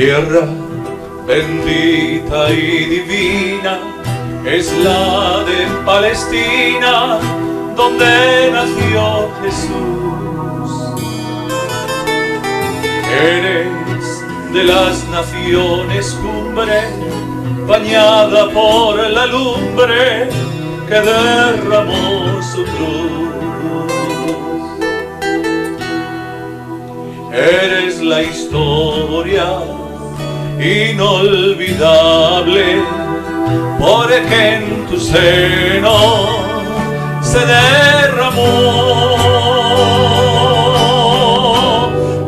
Tierra bendita y divina es la de Palestina, donde nació Jesús. Eres de las naciones cumbre, bañada por la lumbre que derramó su cruz. Eres la historia inolvidable, porque en tu seno se derramó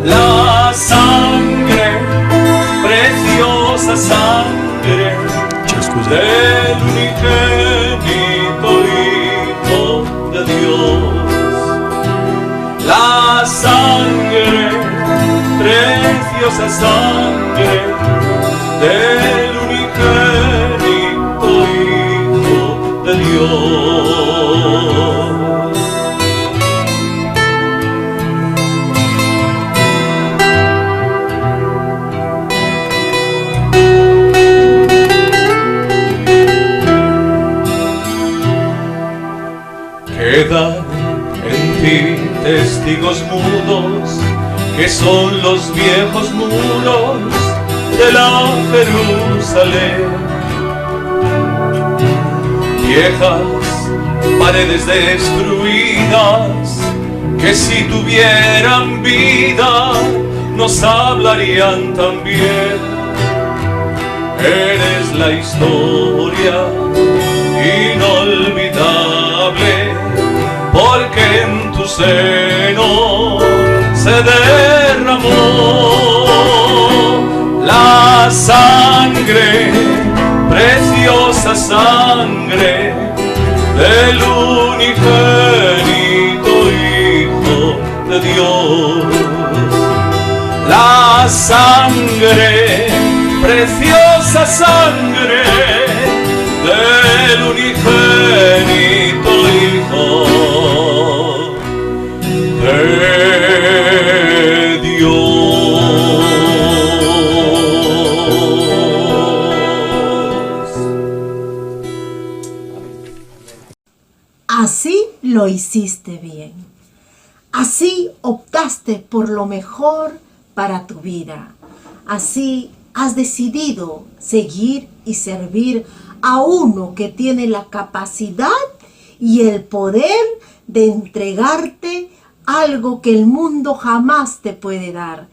la sangre, preciosa sangre del unigénito Hijo de Dios. La sangre, preciosa sangre del unigénito Hijo de Dios. Quedan en ti testigos mudos, que son los viejos muros de la Jerusalén. Viejas paredes destruidas, que si tuvieran vida nos hablarían también. Eres la historia inolvidable, porque en tu seno se derramó la sangre, preciosa sangre del unigénito Hijo de Dios. La sangre, preciosa sangre del unigénito Hijo de Dios. Así lo hiciste bien. Así optaste por lo mejor para tu vida. Así has decidido seguir y servir a uno que tiene la capacidad y el poder de entregarte algo que el mundo jamás te puede dar.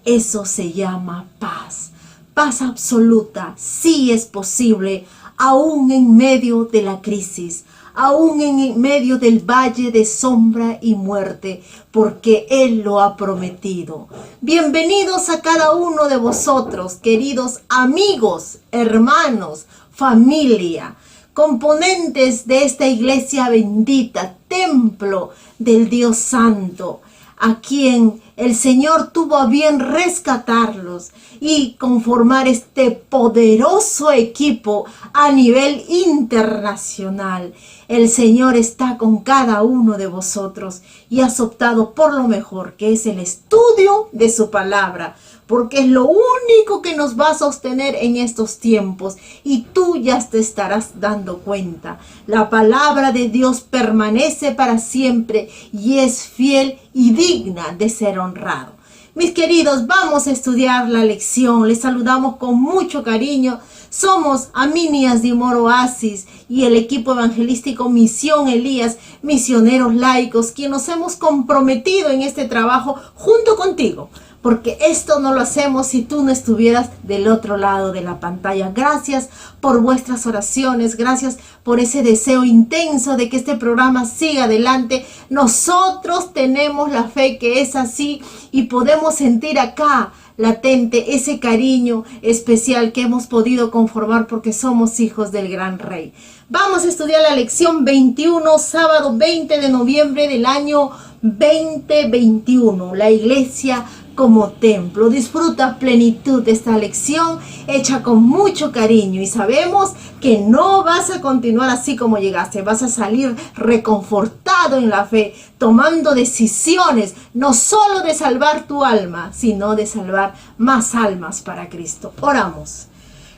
Eso se llama paz. Paz absoluta. Sí es posible, aún en medio de la crisis, aún en medio del valle de sombra y muerte, porque Él lo ha prometido. Bienvenidos a cada uno de vosotros, queridos amigos, hermanos, familia, componentes de esta iglesia bendita, templo del Dios Santo, a quien el Señor tuvo a bien rescatarlos y conformar este poderoso equipo a nivel internacional. El Señor está con cada uno de vosotros y has optado por lo mejor, que es el estudio de su palabra, porque es lo único que nos va a sostener en estos tiempos, y tú ya te estarás dando cuenta. La palabra de Dios permanece para siempre y es fiel y digna de ser honrado. Mis queridos, vamos a estudiar la lección. Les saludamos con mucho cariño. Somos Aminias de Moro Oasis y el equipo evangelístico Misión Elías, misioneros laicos, quienes nos hemos comprometido en este trabajo junto contigo, porque esto no lo hacemos si tú no estuvieras del otro lado de la pantalla. Gracias por vuestras oraciones, gracias por ese deseo intenso de que este programa siga adelante. Nosotros tenemos la fe que es así y podemos sentir acá latente ese cariño especial que hemos podido conformar porque somos hijos del gran Rey. Vamos a estudiar la lección 21, sábado 20 de noviembre del año 2021. La iglesia como templo. Disfruta plenitud de esta lección hecha con mucho cariño y sabemos que no vas a continuar así como llegaste. Vas a salir reconfortado en la fe, tomando decisiones no solo de salvar tu alma, sino de salvar más almas para Cristo. Oramos.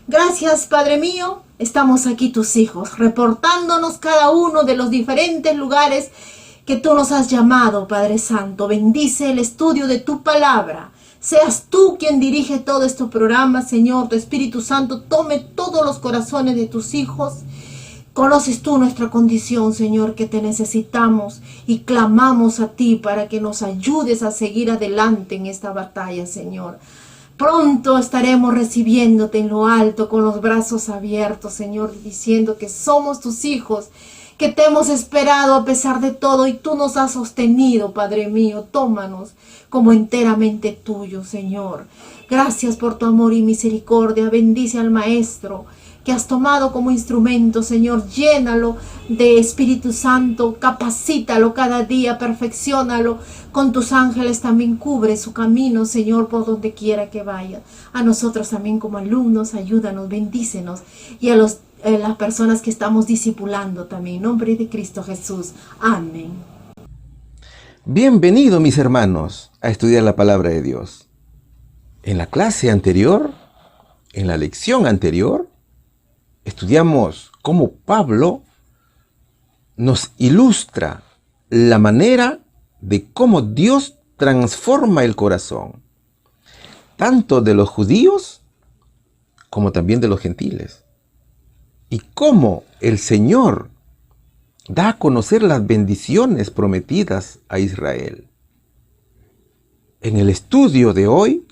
Gracias, Padre mío. Estamos aquí tus hijos, reportándonos cada uno de los diferentes lugares que tú nos has llamado, Padre Santo. Bendice el estudio de tu palabra. Seas tú quien dirige todo este programa, Señor. Tu Espíritu Santo tome todos los corazones de tus hijos. Conoces tú nuestra condición, Señor, que te necesitamos y clamamos a ti para que nos ayudes a seguir adelante en esta batalla, Señor. Pronto estaremos recibiéndote en lo alto con los brazos abiertos, Señor, diciendo que somos tus hijos, que te hemos esperado a pesar de todo y tú nos has sostenido, Padre mío. Tómanos como enteramente tuyo, Señor. Gracias por tu amor y misericordia. Bendice al Maestro que has tomado como instrumento, Señor. Llénalo de Espíritu Santo, capacítalo cada día, perfecciónalo. Con tus ángeles también cubre su camino, Señor, por donde quiera que vaya. A nosotros también como alumnos, ayúdanos, bendícenos. Y a las personas que estamos discipulando también. En nombre de Cristo Jesús. Amén. Bienvenido, mis hermanos, a estudiar la palabra de Dios. En la clase anterior, en la lección anterior, estudiamos cómo Pablo nos ilustra la manera de cómo Dios transforma el corazón, tanto de los judíos como también de los gentiles, y cómo el Señor da a conocer las bendiciones prometidas a Israel. En el estudio de hoy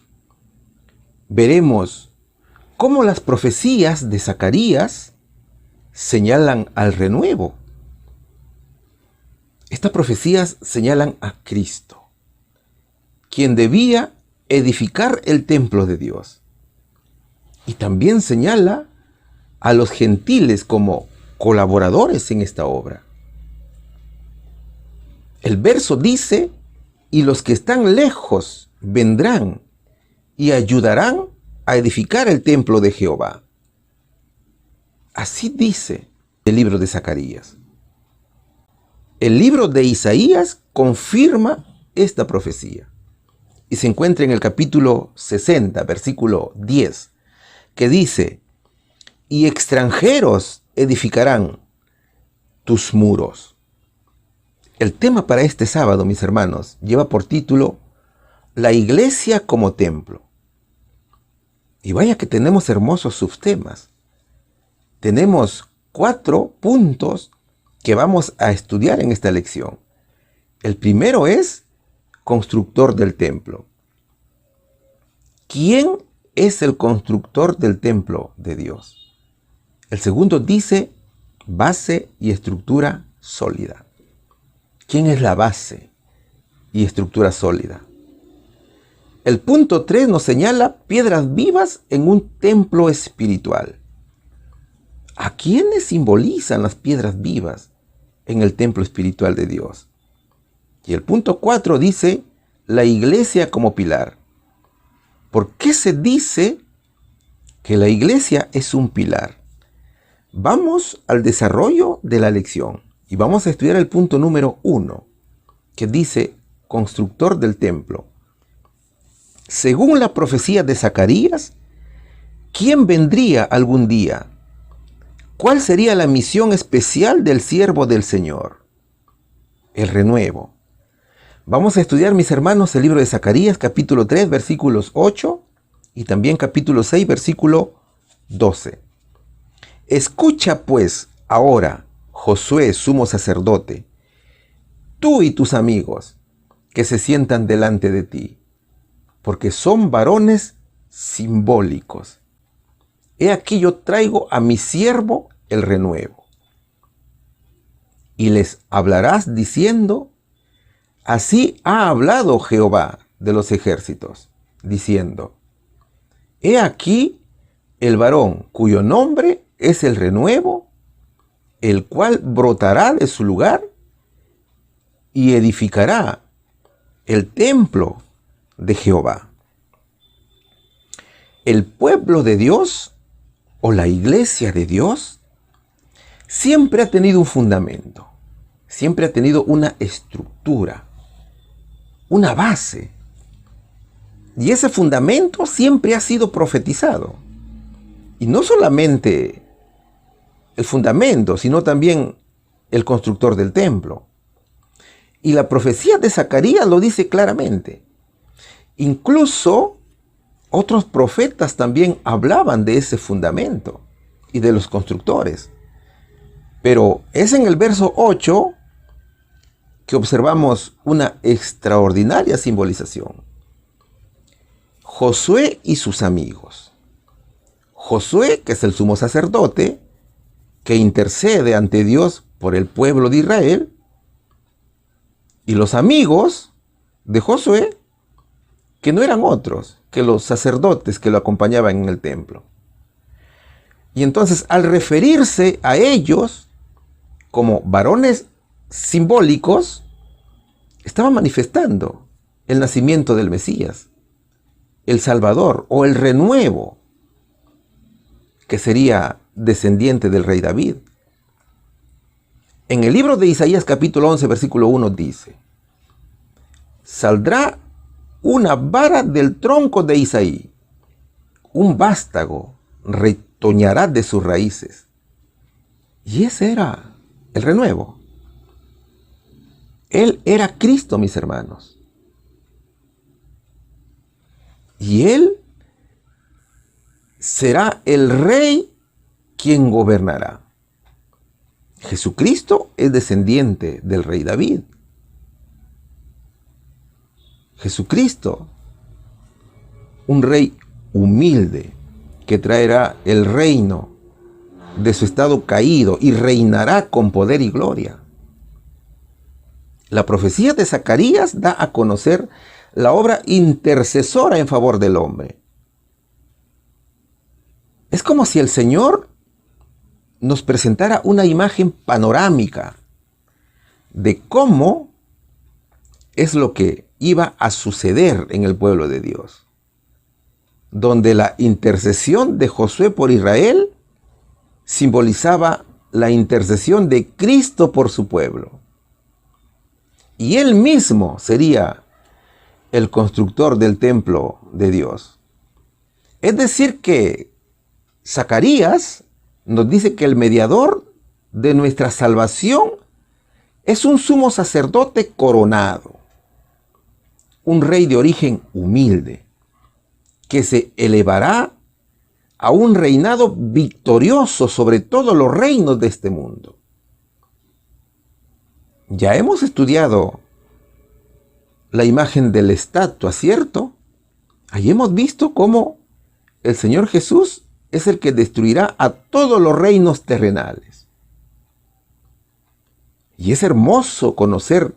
veremos cómo las profecías de Zacarías señalan al renuevo. Estas profecías señalan a Cristo, quien debía edificar el templo de Dios. Y también señala a los gentiles como colaboradores en esta obra. El verso dice: y los que están lejos vendrán y ayudarán a edificar el templo de Jehová. Así dice el libro de Zacarías. El libro de Isaías confirma esta profecía y se encuentra en el capítulo 60, versículo 10, que dice: y extranjeros edificarán tus muros. El tema para este sábado, mis hermanos, lleva por título La iglesia como templo. Y vaya que tenemos hermosos subtemas. Tenemos 4 puntos que vamos a estudiar en esta lección. El primero es constructor del templo. ¿Quién es el constructor del templo de Dios? El segundo dice base y estructura sólida. ¿Quién es la base y estructura sólida? El punto 3 nos señala piedras vivas en un templo espiritual. ¿A quiénes simbolizan las piedras vivas en el templo espiritual de Dios? Y el punto 4 dice la iglesia como pilar. ¿Por qué se dice que la iglesia es un pilar? Vamos al desarrollo de la lección y vamos a estudiar el punto número 1, que dice constructor del templo. Según la profecía de Zacarías, ¿quién vendría algún día? ¿Cuál sería la misión especial del siervo del Señor? El renuevo. Vamos a estudiar, mis hermanos, el libro de Zacarías, capítulo 3, versículos 8 y también capítulo 6, versículo 12. Escucha pues ahora, Josué, sumo sacerdote, tú y tus amigos que se sientan delante de ti, porque son varones simbólicos. He aquí yo traigo a mi siervo el renuevo. Y les hablarás diciendo: así ha hablado Jehová de los ejércitos, diciendo: he aquí el varón cuyo nombre es el renuevo, el cual brotará de su lugar y edificará el templo de Jehová. El pueblo de Dios o la iglesia de Dios siempre ha tenido un fundamento, siempre ha tenido una estructura, una base. Y ese fundamento siempre ha sido profetizado. Y no solamente el fundamento, sino también el constructor del templo. Y la profecía de Zacarías lo dice claramente. Incluso otros profetas también hablaban de ese fundamento y de los constructores. Pero es en el verso 8 que observamos una extraordinaria simbolización. Josué y sus amigos. Josué, que es el sumo sacerdote, que intercede ante Dios por el pueblo de Israel, y los amigos de Josué, que no eran otros que los sacerdotes que lo acompañaban en el templo. Y entonces, al referirse a ellos como varones simbólicos, estaba manifestando el nacimiento del Mesías, el Salvador o el renuevo, que sería descendiente del rey David. En el libro de Isaías capítulo 11 versículo 1 dice: saldrá una vara del tronco de Isaí, un vástago retoñará de sus raíces. Y ese era el renuevo. Él era Cristo, mis hermanos. Y Él será el rey quien gobernará. Jesucristo es descendiente del rey David. Jesucristo, un rey humilde que traerá el reino de su estado caído y reinará con poder y gloria. La profecía de Zacarías da a conocer la obra intercesora en favor del hombre. Es como si el Señor nos presentara una imagen panorámica de cómo es lo que iba a suceder en el pueblo de Dios, donde la intercesión de Josué por Israel simbolizaba la intercesión de Cristo por su pueblo. Y Él mismo sería el constructor del templo de Dios. Es decir que Zacarías nos dice que el mediador de nuestra salvación es un sumo sacerdote coronado, un rey de origen humilde, que se elevará a un reinado victorioso sobre todos los reinos de este mundo. Ya hemos estudiado la imagen de la estatua, ¿cierto? Ahí hemos visto cómo el Señor Jesús es el que destruirá a todos los reinos terrenales. Y es hermoso conocer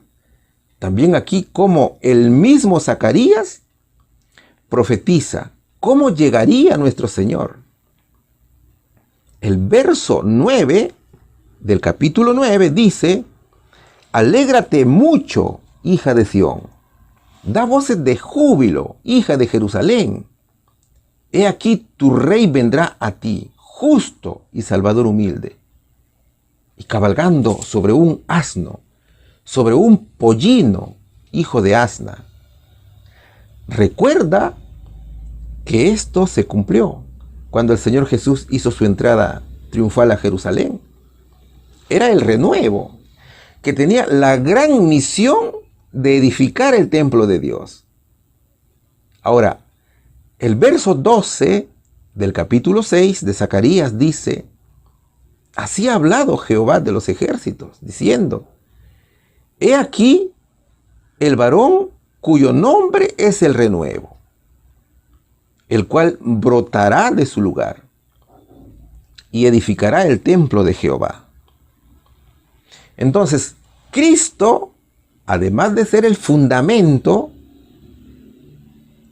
también aquí cómo el mismo Zacarías profetiza cómo llegaría nuestro Señor. El verso 9 del capítulo 9 dice: alégrate mucho, hija de Sión. Da voces de júbilo, hija de Jerusalén. He aquí tu rey vendrá a ti, justo y salvador humilde, y cabalgando sobre un asno, sobre un pollino, hijo de asna. Recuerda que esto se cumplió cuando el Señor Jesús hizo su entrada triunfal a Jerusalén. Era el renuevo, que tenía la gran misión de edificar el templo de Dios. Ahora, el verso 12 del capítulo 6 de Zacarías dice: así ha hablado Jehová de los ejércitos, diciendo: he aquí el varón cuyo nombre es el renuevo, el cual brotará de su lugar y edificará el templo de Jehová. Entonces, Cristo, además de ser el fundamento,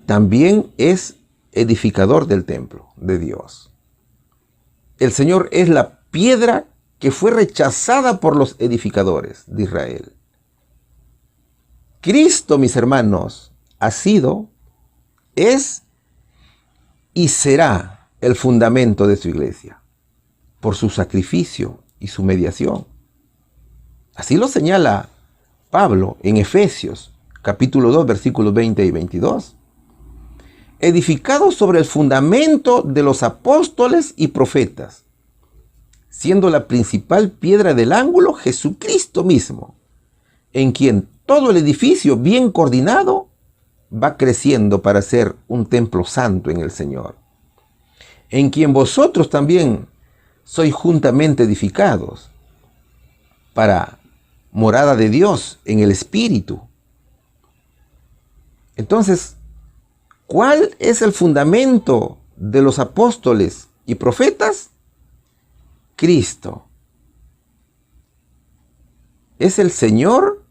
también es edificador del templo de Dios. El Señor es la piedra que fue rechazada por los edificadores de Israel. Cristo, mis hermanos, ha sido es y será el fundamento de su iglesia, por su sacrificio y su mediación. Así lo señala Pablo en Efesios, capítulo 2, versículos 20 y 22. Edificado sobre el fundamento de los apóstoles y profetas, siendo la principal piedra del ángulo Jesucristo mismo, en quien todo el edificio bien coordinado va creciendo para ser un templo santo en el Señor, en quien vosotros también sois juntamente edificados para morada de Dios en el Espíritu. Entonces, ¿cuál es el fundamento de los apóstoles y profetas? Cristo. Es el Señor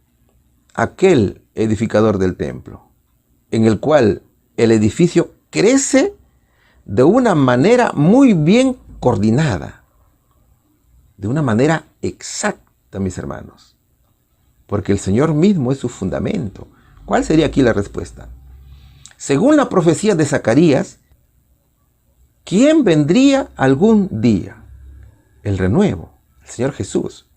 aquel edificador del templo, en el cual el edificio crece de una manera muy bien coordinada, de una manera exacta, mis hermanos, porque el Señor mismo es su fundamento. ¿Cuál sería aquí la respuesta? Según la profecía de Zacarías, ¿quién vendría algún día? El renuevo, el Señor Jesús.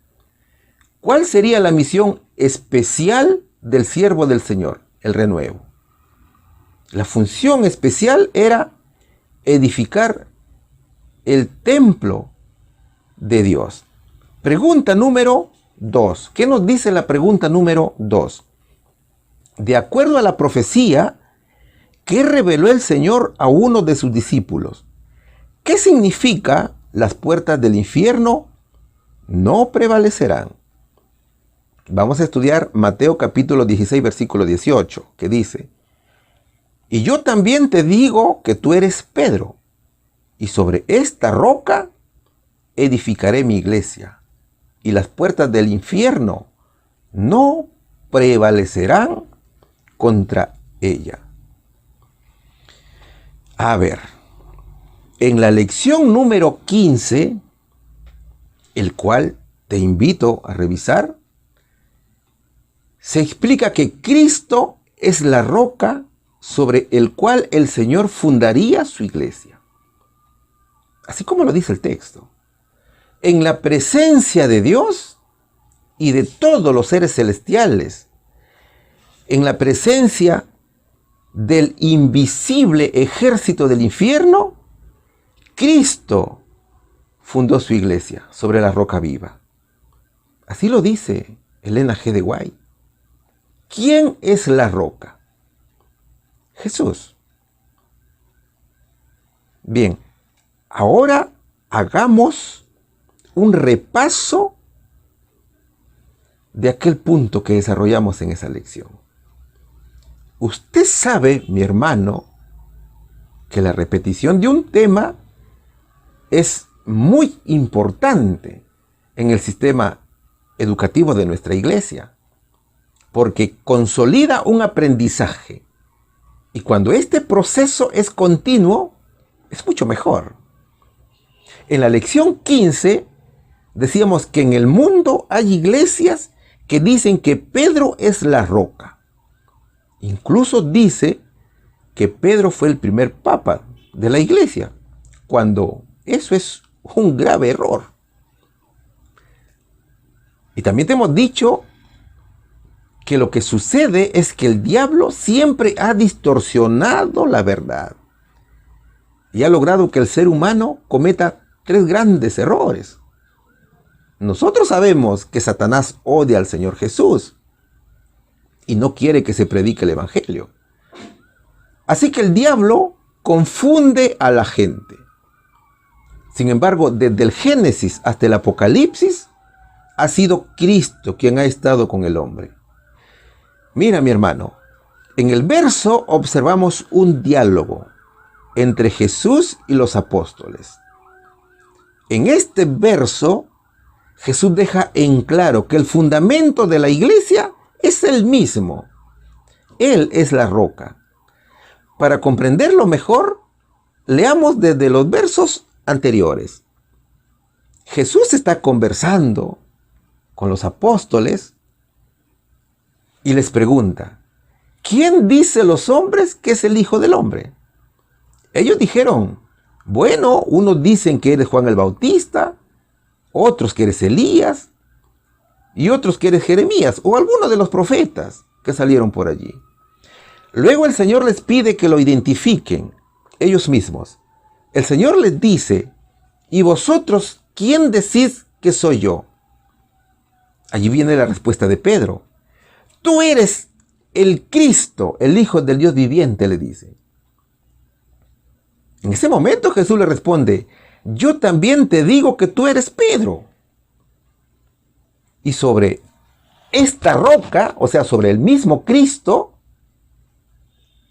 ¿Cuál sería la misión especial del siervo del Señor? El renuevo. La función especial era edificar el templo de Dios. Pregunta número 2. ¿Qué nos dice la pregunta número 2? De acuerdo a la profecía que reveló el Señor a uno de sus discípulos, ¿qué significa las puertas del infierno no prevalecerán? Vamos a estudiar Mateo capítulo 16, versículo 18, que dice: y yo también te digo que tú eres Pedro, y sobre esta roca edificaré mi iglesia, y las puertas del infierno no prevalecerán contra ella. A ver, en la lección número 15, el cual te invito a revisar, se explica que Cristo es la roca sobre el cual el Señor fundaría su iglesia. Así como lo dice el texto. En la presencia de Dios y de todos los seres celestiales, en la presencia del invisible ejército del infierno, Cristo fundó su iglesia sobre la roca viva. Así lo dice Elena G. de White. ¿Quién es la roca? Jesús. Bien, ahora hagamos un repaso de aquel punto que desarrollamos en esa lección. Usted sabe, mi hermano, que la repetición de un tema es muy importante en el sistema educativo de nuestra iglesia, porque consolida un aprendizaje. Y cuando este proceso es continuo, es mucho mejor. En la lección 15 decíamos que en el mundo hay iglesias que dicen que Pedro es la roca. Incluso dice que Pedro fue el primer papa de la iglesia, cuando eso es un grave error. Y también te hemos dicho que lo que sucede es que el diablo siempre ha distorsionado la verdad y ha logrado que el ser humano cometa 3 grandes errores. Nosotros sabemos que Satanás odia al Señor Jesús y no quiere que se predique el evangelio. Así que el diablo confunde a la gente. Sin embargo, desde el Génesis hasta el Apocalipsis, ha sido Cristo quien ha estado con el hombre. Mira, mi hermano, en el verso observamos un diálogo entre Jesús y los apóstoles. En este verso, Jesús deja en claro que el fundamento de la iglesia es el mismo. Él es la roca. Para comprenderlo mejor, leamos desde los versos anteriores. Jesús está conversando con los apóstoles y les pregunta: ¿quién dice los hombres que es el Hijo del Hombre? Ellos dijeron, bueno, unos dicen que eres Juan el Bautista, otros que eres Elías, y otros que eres Jeremías, o alguno de los profetas que salieron por allí. Luego el Señor les pide que lo identifiquen ellos mismos. El Señor les dice, ¿y vosotros quién decís que soy yo? Allí viene la respuesta de Pedro. Tú eres el Cristo, el Hijo del Dios viviente, le dice. En ese momento Jesús le responde, yo también te digo que tú eres Pedro. Y sobre esta roca, o sea, sobre el mismo Cristo,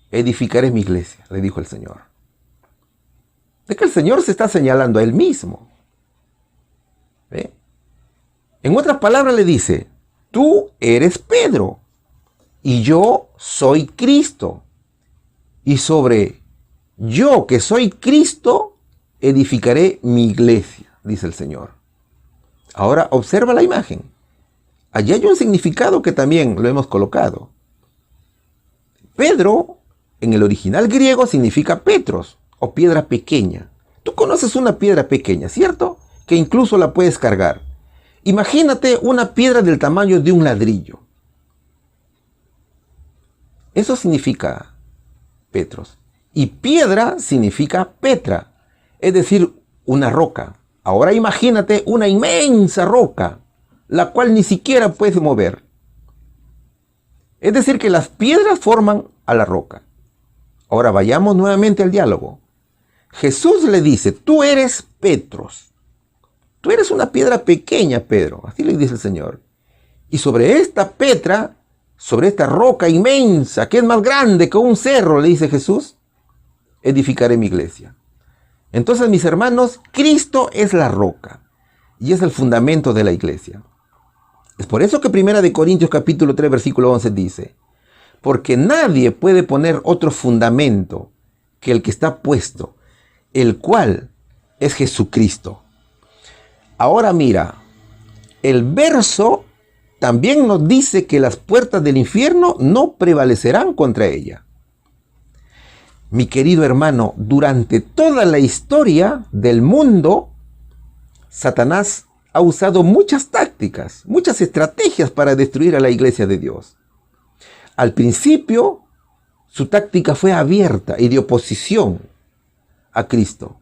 edificaré mi iglesia, le dijo el Señor. Es que el Señor se está señalando a Él mismo. ¿Ve? En otras palabras le dice, tú eres Pedro y yo soy Cristo. Y sobre yo que soy Cristo, edificaré mi iglesia, dice el Señor. Ahora observa la imagen. Allí hay un significado que también lo hemos colocado. Pedro, en el original griego, significa Petros, o piedra pequeña. Tú conoces una piedra pequeña, ¿cierto? Que incluso la puedes cargar. Imagínate una piedra del tamaño de un ladrillo. Eso significa Petros. Y piedra significa Petra, es decir, una roca. Ahora imagínate una inmensa roca, la cual ni siquiera puedes mover. Es decir, que las piedras forman a la roca. Ahora vayamos nuevamente al diálogo. Jesús le dice, tú eres Petros. Tú eres una piedra pequeña, Pedro. Así le dice el Señor. Y sobre esta Petra, sobre esta roca inmensa, que es más grande que un cerro, le dice Jesús, edificaré mi iglesia. Entonces, mis hermanos, Cristo es la roca y es el fundamento de la iglesia. Es por eso que 1 Corintios capítulo 3, versículo 11 dice, porque nadie puede poner otro fundamento que el que está puesto, el cual es Jesucristo. Ahora mira, el verso también nos dice que las puertas del infierno no prevalecerán contra ella. Mi querido hermano, durante toda la historia del mundo, Satanás ha usado muchas tácticas, muchas estrategias para destruir a la iglesia de Dios. Al principio, su táctica fue abierta y de oposición a Cristo.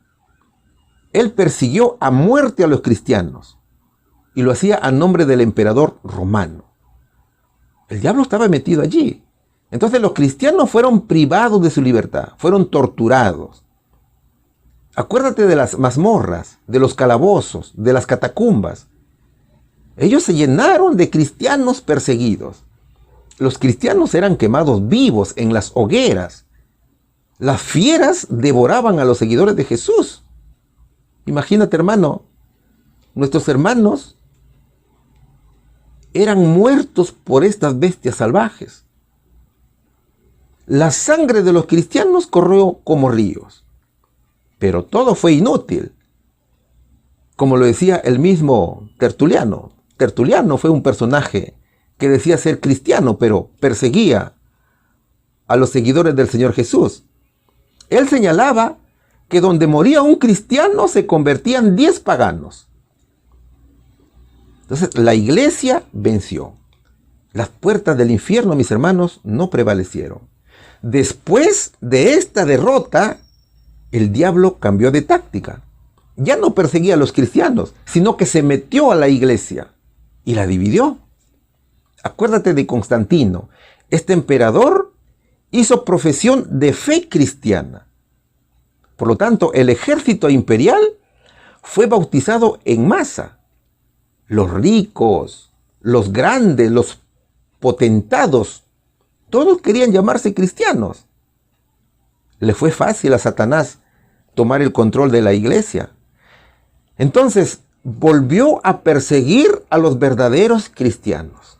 Él persiguió a muerte a los cristianos y lo hacía a nombre del emperador romano. El diablo estaba metido allí. Entonces los cristianos fueron privados de su libertad, fueron torturados. Acuérdate de las mazmorras, de los calabozos, de las catacumbas. Ellos se llenaron de cristianos perseguidos. Los cristianos eran quemados vivos en las hogueras. Las fieras devoraban a los seguidores de Jesús. Imagínate, hermano, nuestros hermanos eran muertos por estas bestias salvajes. La sangre de los cristianos corrió como ríos, pero todo fue inútil. Como lo decía el mismo Tertuliano. Tertuliano fue un personaje que decía ser cristiano, pero perseguía a los seguidores del Señor Jesús. Él señalaba que donde moría un cristiano se convertían 10 paganos. Entonces la iglesia venció. Las puertas del infierno, mis hermanos, no prevalecieron. Después de esta derrota, el diablo cambió de táctica. Ya no perseguía a los cristianos, sino que se metió a la iglesia y la dividió. Acuérdate de Constantino. Este emperador hizo profesión de fe cristiana. Por lo tanto, el ejército imperial fue bautizado en masa. Los ricos, los grandes, los potentados, todos querían llamarse cristianos. Le fue fácil a Satanás tomar el control de la iglesia. Entonces, volvió a perseguir a los verdaderos cristianos.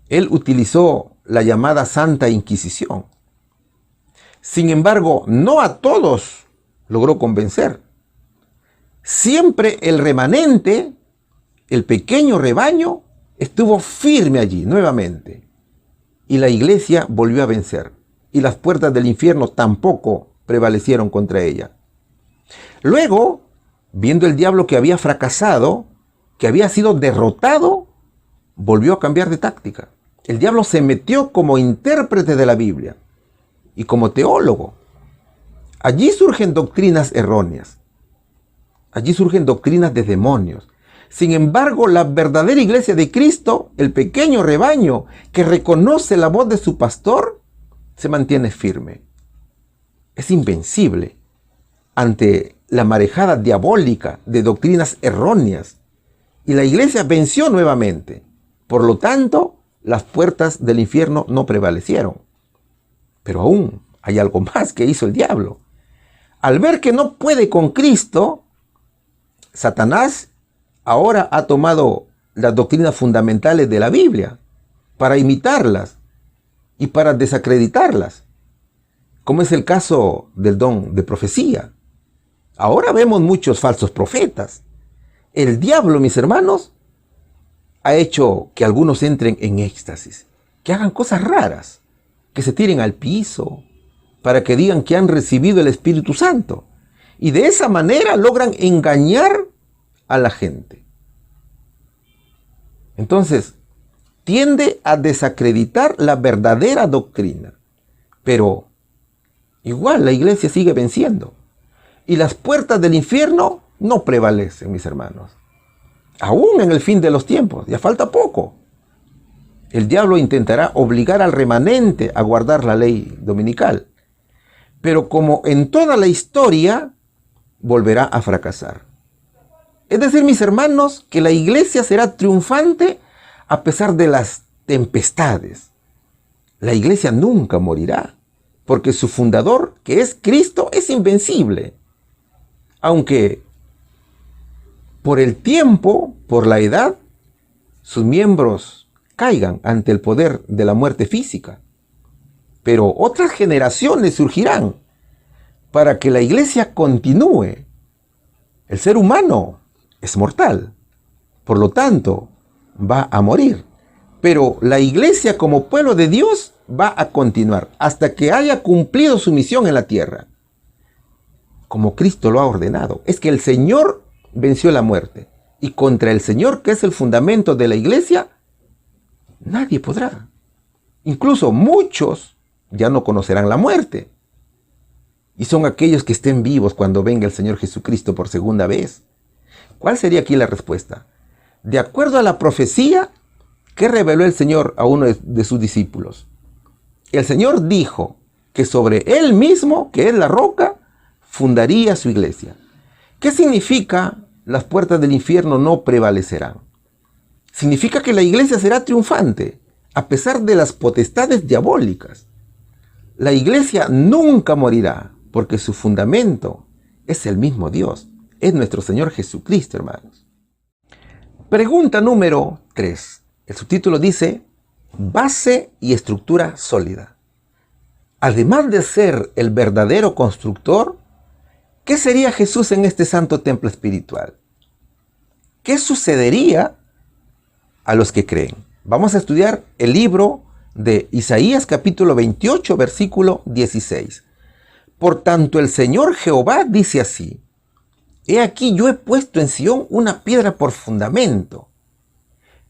Él utilizó la llamada Santa Inquisición. Sin embargo, no a todos logró convencer. Siempre el remanente, el pequeño rebaño, estuvo firme allí nuevamente. y la iglesia volvió a vencer, y las puertas del infierno tampoco prevalecieron contra ella. Luego, viendo el diablo que había fracasado, que había sido derrotado, volvió a cambiar de táctica. El diablo se metió como intérprete de la Biblia y como teólogo. Allí surgen doctrinas erróneas. Allí surgen doctrinas de demonios. Sin embargo, la verdadera iglesia de Cristo, el pequeño rebaño que reconoce la voz de su pastor, se mantiene firme. Es invencible ante la marejada diabólica de doctrinas erróneas. Y la iglesia venció nuevamente. Por lo tanto, las puertas del infierno no prevalecieron. Pero aún hay algo más que hizo el diablo. Al ver que no puede con Cristo, Satanás ahora ha tomado las doctrinas fundamentales de la Biblia para imitarlas y para desacreditarlas, como es el caso del don de profecía. Ahora vemos muchos falsos profetas. El diablo, mis hermanos, ha hecho que algunos entren en éxtasis, que hagan cosas raras, que se tiren al piso, para que digan que han recibido el Espíritu Santo. Y de esa manera logran engañar a la gente. Entonces, tiende a desacreditar la verdadera doctrina. Pero igual la iglesia sigue venciendo. Y las puertas del infierno no prevalecen, mis hermanos. Aún en el fin de los tiempos, ya falta poco. El diablo intentará obligar al remanente a guardar la ley dominical. Pero como en toda la historia, volverá a fracasar. Es decir, mis hermanos, que la iglesia será triunfante a pesar de las tempestades. La iglesia nunca morirá, porque su fundador, que es Cristo, es invencible. Aunque por el tiempo, por la edad, sus miembros caigan ante el poder de la muerte física. Pero otras generaciones surgirán para que la iglesia continúe. El ser humano es mortal, por lo tanto, va a morir. Pero la iglesia como pueblo de Dios va a continuar hasta que haya cumplido su misión en la tierra, como Cristo lo ha ordenado. Es que el Señor venció la muerte, y contra el Señor, que es el fundamento de la iglesia, nadie podrá. Incluso muchos ya no conocerán la muerte. Y son aquellos que estén vivos cuando venga el Señor Jesucristo por segunda vez. ¿Cuál sería aquí la respuesta? De acuerdo a la profecía que reveló el Señor a uno de sus discípulos. El Señor dijo que sobre Él mismo, que es la roca, fundaría su iglesia. ¿Qué significa las puertas del infierno no prevalecerán? Significa que la iglesia será triunfante a pesar de las potestades diabólicas. La iglesia nunca morirá porque su fundamento es el mismo Dios. Es nuestro Señor Jesucristo, hermanos. Pregunta número 3. El subtítulo dice, base y estructura sólida. Además de ser el verdadero constructor, ¿qué sería Jesús en este santo templo espiritual? ¿Qué sucedería a los que creen? Vamos a estudiar el libro de Isaías capítulo 28, versículo 16. Por tanto, el Señor Jehová dice así, he aquí yo he puesto en Sión una piedra por fundamento,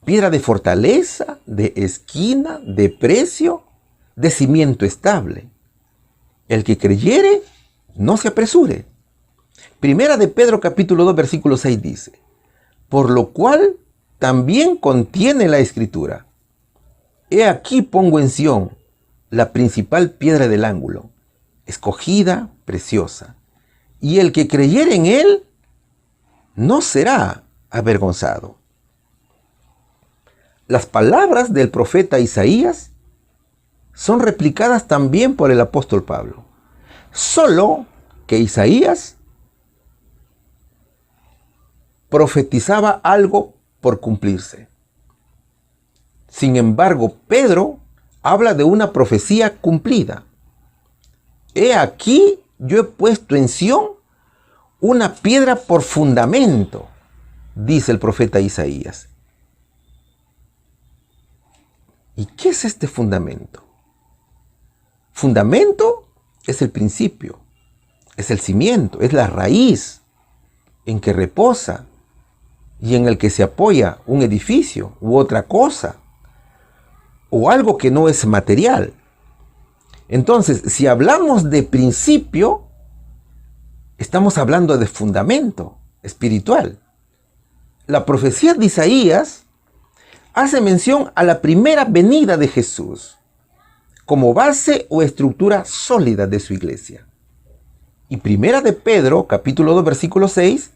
piedra de fortaleza, de esquina, de precio, de cimiento estable. El que creyere, no se apresure. Primera de Pedro capítulo 2, versículo 6 dice, por lo cual también contiene la Escritura. He aquí pongo en Sión la principal piedra del ángulo, escogida, preciosa. Y el que creyere en él, no será avergonzado. Las palabras del profeta Isaías son replicadas también por el apóstol Pablo. Solo que Isaías profetizaba algo por cumplirse. Sin embargo, Pedro habla de una profecía cumplida. He aquí, yo he puesto en Sión una piedra por fundamento, dice el profeta Isaías. ¿Y qué es este fundamento? Fundamento es el principio, es el cimiento, es la raíz en que reposa y en el que se apoya un edificio u otra cosa o algo que no es material. Entonces, si hablamos de principio, estamos hablando de fundamento espiritual. La profecía de Isaías hace mención a la primera venida de Jesús como base o estructura sólida de su iglesia. Y Primera de Pedro, capítulo 2, versículo 6,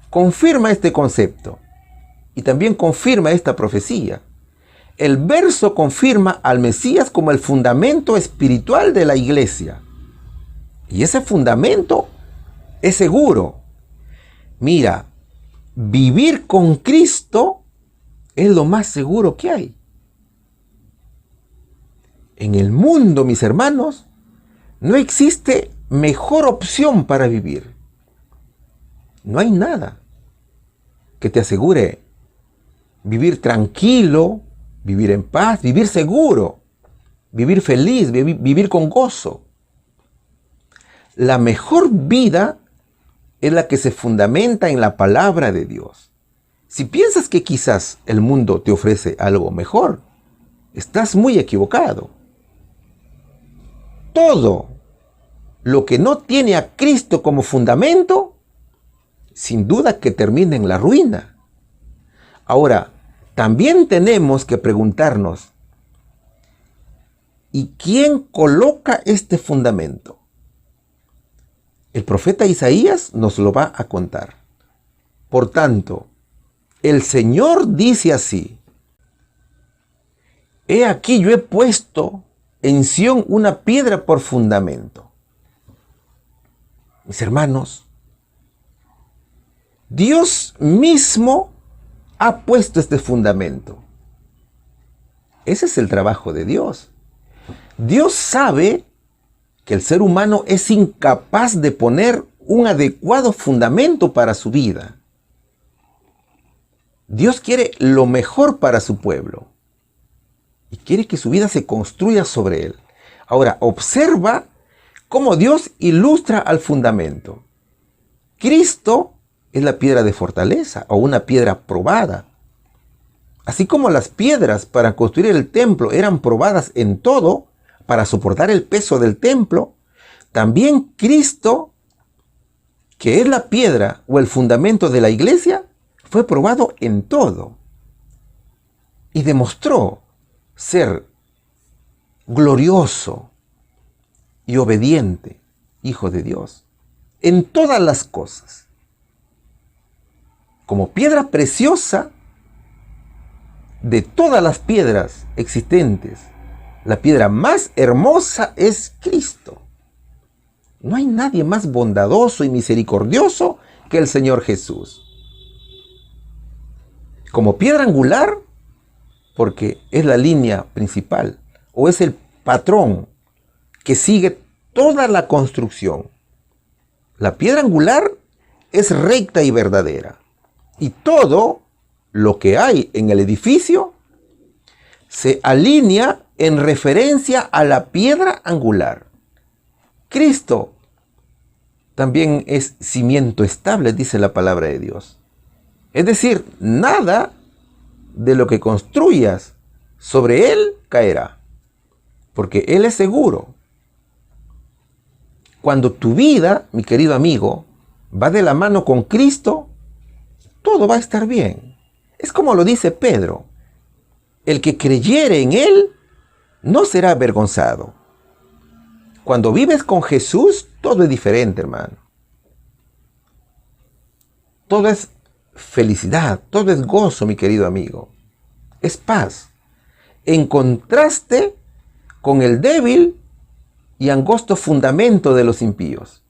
confirma este concepto y también confirma esta profecía. El verso confirma al Mesías como el fundamento espiritual de la iglesia. Y ese fundamento es seguro. Mira, vivir con Cristo es lo más seguro que hay. En el mundo, mis hermanos, no existe mejor opción para vivir. No hay nada que te asegure vivir tranquilo, vivir en paz, vivir seguro, vivir feliz, vivir con gozo. La mejor vida es la que se fundamenta en la palabra de Dios. Si piensas que quizás el mundo te ofrece algo mejor, estás muy equivocado. Todo lo que no tiene a Cristo como fundamento, sin duda que termina en la ruina. Ahora, también tenemos que preguntarnos, ¿y quién coloca este fundamento? El profeta Isaías nos lo va a contar. Por tanto, el Señor dice así: He aquí yo he puesto en Sión una piedra por fundamento. Mis hermanos, Dios mismo ha puesto este fundamento. Ese es el trabajo de Dios. Dios sabe que el ser humano es incapaz de poner un adecuado fundamento para su vida. Dios quiere lo mejor para su pueblo y quiere que su vida se construya sobre él. Ahora, observa cómo Dios ilustra al fundamento. Cristo es la piedra de fortaleza o una piedra probada. Así como las piedras para construir el templo eran probadas en todo para soportar el peso del templo, también Cristo, que es la piedra o el fundamento de la iglesia, fue probado en todo y demostró ser glorioso y obediente Hijo de Dios en todas las cosas. Como piedra preciosa de todas las piedras existentes, la piedra más hermosa es Cristo. No hay nadie más bondadoso y misericordioso que el Señor Jesús. Como piedra angular, porque es la línea principal o es el patrón que sigue toda la construcción. La piedra angular es recta y verdadera. Y todo lo que hay en el edificio se alinea en referencia a la piedra angular. Cristo también es cimiento estable, dice la palabra de Dios. Es decir, nada de lo que construyas sobre él caerá, porque él es seguro. Cuando tu vida, mi querido amigo, va de la mano con Cristo, todo va a estar bien. Es como lo dice Pedro: el que creyere en él no será avergonzado. Cuando vives con Jesús, todo es diferente, hermano. Todo es felicidad, todo es gozo, mi querido amigo. Es paz. En contraste con el débil y angosto fundamento de los impíos.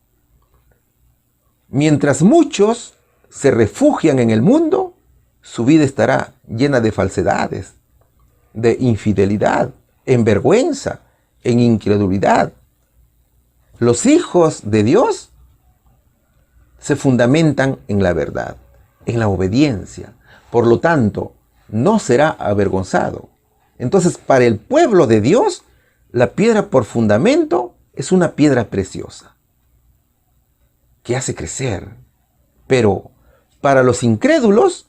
Mientras muchos se refugian en el mundo, su vida estará llena de falsedades, de infidelidad, en vergüenza, en incredulidad. Los hijos de Dios se fundamentan en la verdad, en la obediencia. Por lo tanto, no será avergonzado. Entonces, para el pueblo de Dios, la piedra por fundamento es una piedra preciosa que hace crecer. Pero para los incrédulos,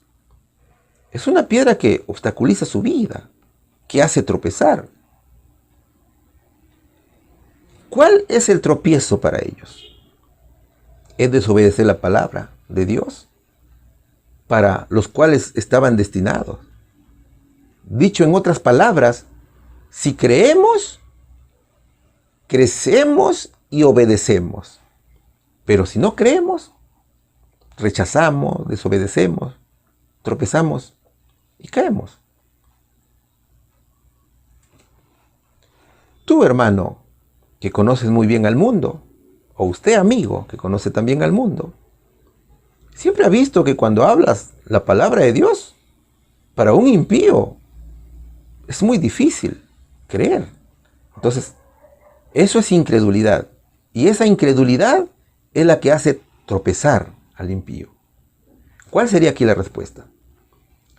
es una piedra que obstaculiza su vida, que hace tropezar. ¿Cuál es el tropiezo para ellos? Es desobedecer la palabra de Dios, para los cuales estaban destinados. Dicho en otras palabras, si creemos, crecemos y obedecemos. Pero si no creemos, rechazamos, desobedecemos, tropezamos y caemos. Tú, hermano, que conoces muy bien al mundo, o usted, amigo, que conoce también al mundo, siempre ha visto que cuando hablas la palabra de Dios, para un impío es muy difícil creer. Entonces, eso es incredulidad. Y esa incredulidad es la que hace tropezar al impío. ¿Cuál sería aquí la respuesta?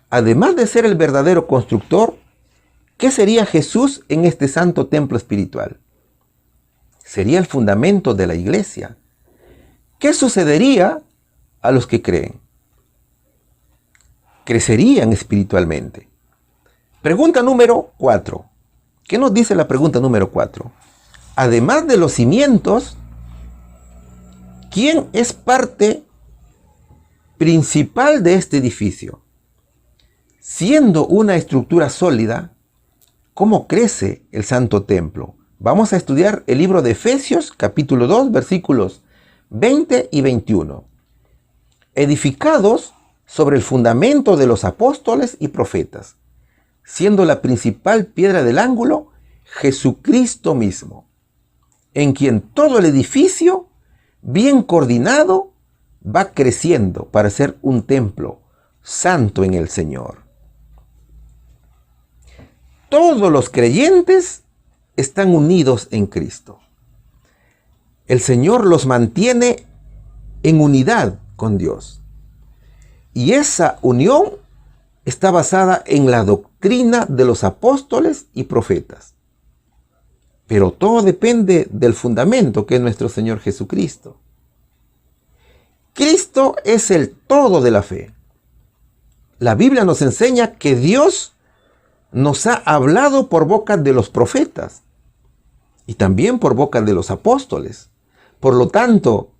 Además de ser el verdadero constructor, ¿qué sería Jesús en este santo templo espiritual? Sería el fundamento de la iglesia. ¿Qué sucedería a los que creen? Crecerían espiritualmente. Pregunta número 4. ¿Qué nos dice la pregunta número 4? Además de los cimientos, ¿quién es parte principal de este edificio? Siendo una estructura sólida, ¿cómo crece el santo templo? Vamos a estudiar el libro de Efesios, capítulo 2, versículos 20 y 21. Edificados sobre el fundamento de los apóstoles y profetas, siendo la principal piedra del ángulo Jesucristo mismo, en quien todo el edificio, bien coordinado, va creciendo para ser un templo santo en el Señor. Todos los creyentes están unidos en Cristo. El Señor los mantiene en unidad con Dios. Y esa unión está basada en la doctrina de los apóstoles y profetas. Pero todo depende del fundamento que es nuestro Señor Jesucristo. Cristo es el todo de la fe. La Biblia nos enseña que Dios nos ha hablado por boca de los profetas y también por boca de los apóstoles. Por lo tanto,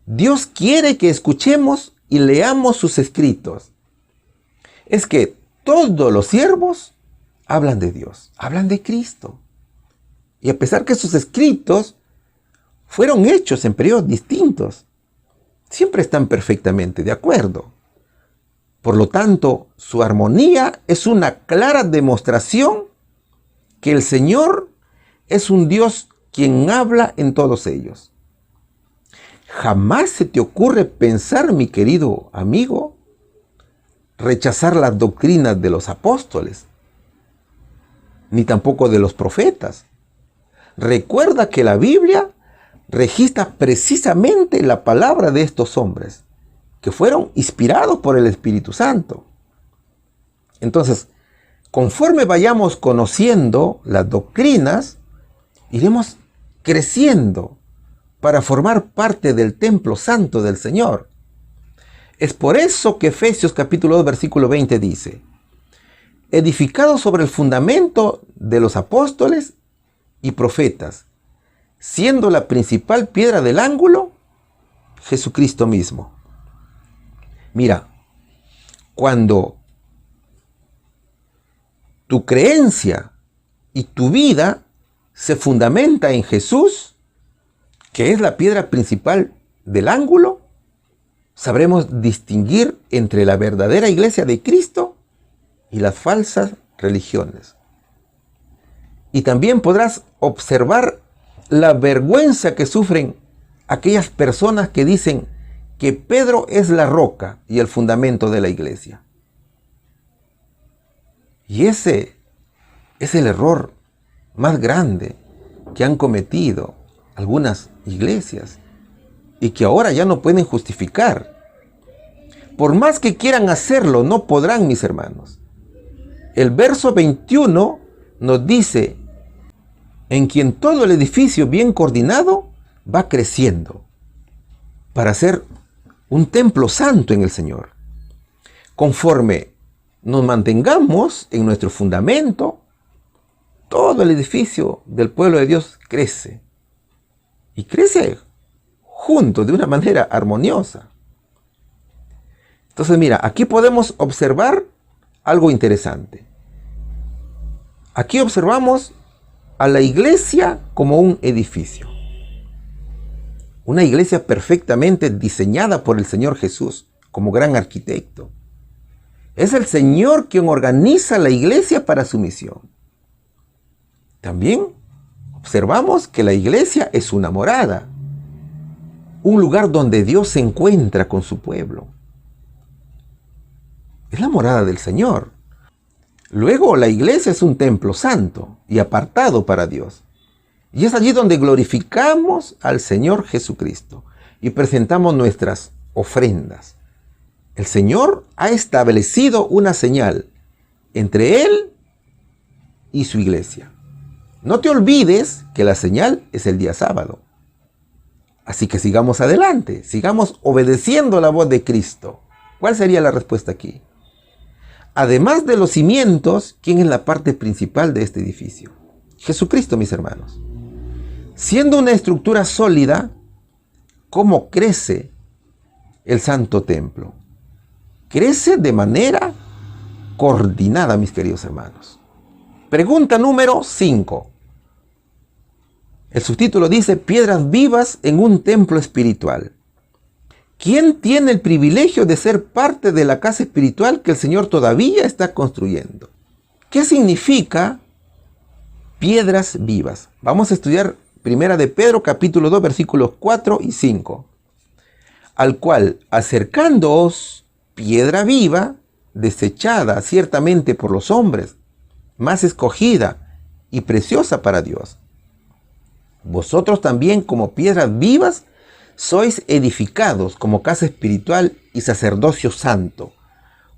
Dios quiere que escuchemos y leamos sus escritos. Es que todos los siervos hablan de Dios, hablan de Cristo. Y a pesar que sus escritos fueron hechos en periodos distintos, siempre están perfectamente de acuerdo. Por lo tanto, su armonía es una clara demostración que el Señor es un Dios quien habla en todos ellos. Jamás se te ocurre pensar, mi querido amigo, rechazar las doctrinas de los apóstoles, ni tampoco de los profetas. Recuerda que la Biblia registra precisamente la palabra de estos hombres, que fueron inspirados por el Espíritu Santo. Entonces, conforme vayamos conociendo las doctrinas, iremos creciendo para formar parte del templo santo del Señor. Es por eso que Efesios capítulo 2, versículo 20 dice: edificado sobre el fundamento de los apóstoles y profetas, siendo la principal piedra del ángulo Jesucristo mismo. Mira, cuando tu creencia y tu vida se fundamenta en Jesús, que es la piedra principal del ángulo, sabremos distinguir entre la verdadera iglesia de Cristo y las falsas religiones. Y también podrás observar la vergüenza que sufren aquellas personas que dicen que Pedro es la roca y el fundamento de la iglesia. Y ese es el error más grande que han cometido algunas iglesias y que ahora ya no pueden justificar. Por más que quieran hacerlo, no podrán, mis hermanos. El verso 21 nos dice, en quien todo el edificio bien coordinado va creciendo para ser un templo santo en el Señor. Conforme nos mantengamos en nuestro fundamento, todo el edificio del pueblo de Dios crece. Y crece junto de una manera armoniosa. Entonces mira, aquí podemos observar algo interesante. Aquí observamos a la iglesia como un edificio. Una iglesia perfectamente diseñada por el Señor Jesús como gran arquitecto. Es el Señor quien organiza la iglesia para su misión. También observamos que la iglesia es una morada, un lugar donde Dios se encuentra con su pueblo. Es la morada del Señor. Luego, la iglesia es un templo santo y apartado para Dios. Y es allí donde glorificamos al Señor Jesucristo y presentamos nuestras ofrendas. El Señor ha establecido una señal entre Él y su iglesia. No te olvides que la señal es el día sábado. Así que sigamos adelante, sigamos obedeciendo la voz de Cristo. ¿Cuál sería la respuesta aquí? Además de los cimientos, ¿quién es la parte principal de este edificio? Jesucristo, mis hermanos. Siendo una estructura sólida, ¿cómo crece el santo templo? Crece de manera coordinada, mis queridos hermanos. Pregunta número 5. El subtítulo dice, piedras vivas en un templo espiritual. ¿Quién tiene el privilegio de ser parte de la casa espiritual que el Señor todavía está construyendo? ¿Qué significa piedras vivas? Vamos a estudiar 1 de Pedro capítulo 2 versículos 4 y 5. Al cual, acercándoos, piedra viva, desechada ciertamente por los hombres, más escogida y preciosa para Dios. Vosotros también como piedras vivas sois edificados como casa espiritual y sacerdocio santo,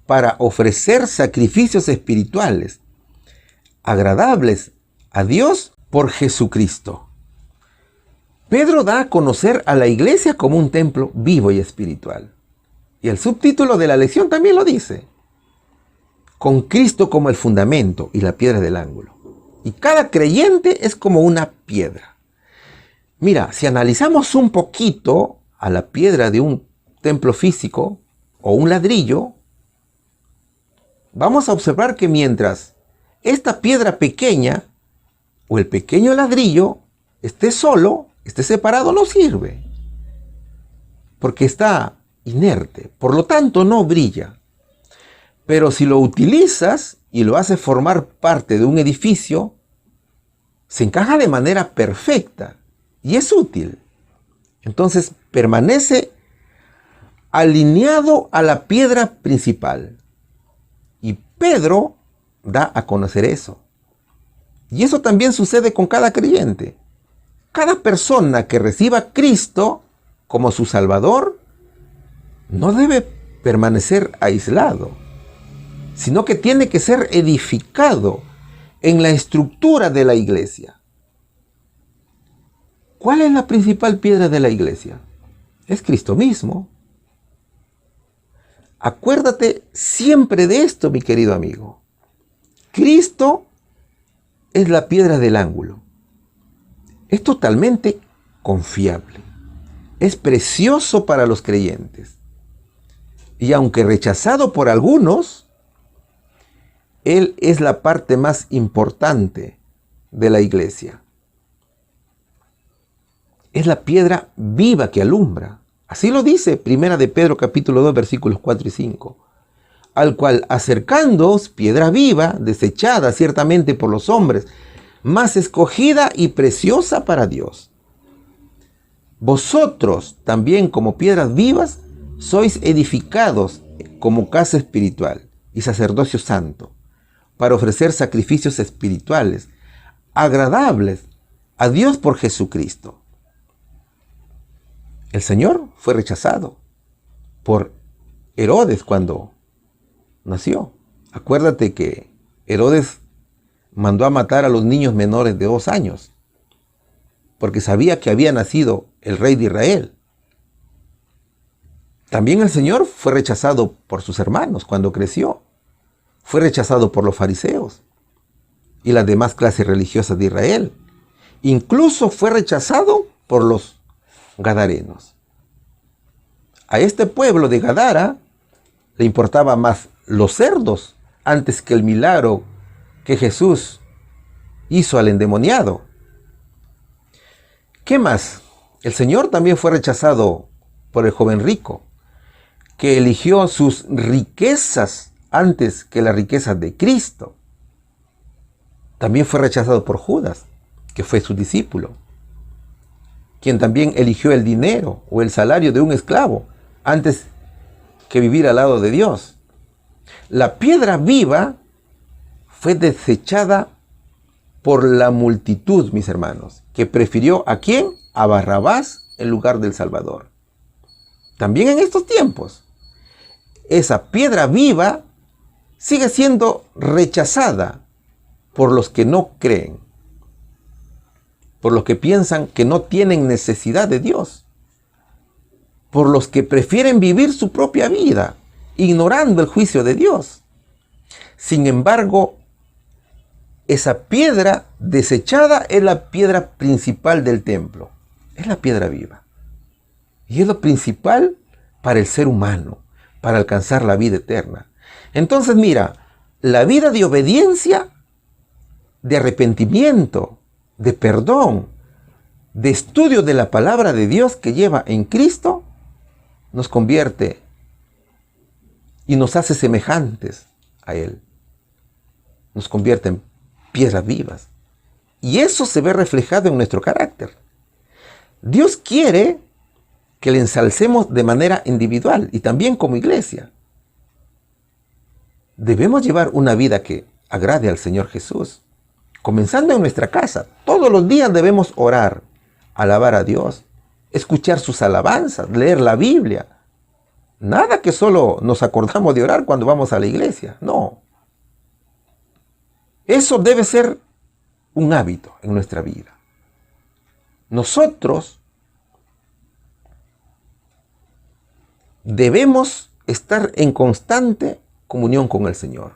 para ofrecer sacrificios espirituales, agradables a Dios por Jesucristo. Pedro da a conocer a la iglesia como un templo vivo y espiritual. Y el subtítulo de la lección también lo dice. Con Cristo como el fundamento y la piedra del ángulo. Y cada creyente es como una piedra. Mira, si analizamos un poquito a la piedra de un templo físico o un ladrillo, vamos a observar que mientras esta piedra pequeña o el pequeño ladrillo esté solo, esté separado, no sirve. Porque está inerte, por lo tanto no brilla. Pero si lo utilizas y lo haces formar parte de un edificio, se encaja de manera perfecta y es útil. Entonces permanece alineado a la piedra principal. Y Pedro da a conocer eso. Y eso también sucede con cada creyente. Cada persona que reciba a Cristo como su Salvador no debe permanecer aislado, sino que tiene que ser edificado en la estructura de la iglesia. ¿Cuál es la principal piedra de la iglesia? Es Cristo mismo. Acuérdate siempre de esto, mi querido amigo. Cristo es la piedra del ángulo. Es totalmente confiable. Es precioso para los creyentes. Y aunque rechazado por algunos, Él es la parte más importante de la iglesia. Es la piedra viva que alumbra. Así lo dice 1 de Pedro capítulo 2 versículos 4 y 5. Al cual acercándoos, piedra viva, desechada ciertamente por los hombres, más escogida y preciosa para Dios. Vosotros también como piedras vivas sois edificados como casa espiritual y sacerdocio santo, para ofrecer sacrificios espirituales, agradables a Dios por Jesucristo. El Señor fue rechazado por Herodes cuando nació. Acuérdate que Herodes mandó a matar a los niños menores de 2 años, porque sabía que había nacido el rey de Israel. También el Señor fue rechazado por sus hermanos cuando creció. Fue rechazado por los fariseos y las demás clases religiosas de Israel. Incluso fue rechazado por los gadarenos. A este pueblo de Gadara le importaba más los cerdos antes que el milagro que Jesús hizo al endemoniado. ¿Qué más? El Señor también fue rechazado por el joven rico, que eligió sus riquezas antes que las riquezas de Cristo. También fue rechazado por Judas, que fue su discípulo, quien también eligió el dinero o el salario de un esclavo antes que vivir al lado de Dios. La piedra viva fue desechada por la multitud, mis hermanos, que prefirió ¿a quién? A Barrabás en lugar del Salvador. También en estos tiempos, esa piedra viva sigue siendo rechazada por los que no creen, por los que piensan que no tienen necesidad de Dios, por los que prefieren vivir su propia vida, ignorando el juicio de Dios. Sin embargo, esa piedra desechada es la piedra principal del templo, es la piedra viva. Y es lo principal para el ser humano, para alcanzar la vida eterna. Entonces mira, la vida de obediencia, de arrepentimiento, de perdón, de estudio de la palabra de Dios que lleva en Cristo, nos convierte y nos hace semejantes a Él. Nos convierte en piedras vivas. Y eso se ve reflejado en nuestro carácter. Dios quiere que le ensalcemos de manera individual y también como iglesia. Debemos llevar una vida que agrade al Señor Jesús, comenzando en nuestra casa. Todos los días debemos orar, alabar a Dios, escuchar sus alabanzas, leer la Biblia. Nada que solo nos acordamos de orar cuando vamos a la iglesia. No. Eso debe ser un hábito en nuestra vida. Nosotros debemos estar en constante comunión con el Señor.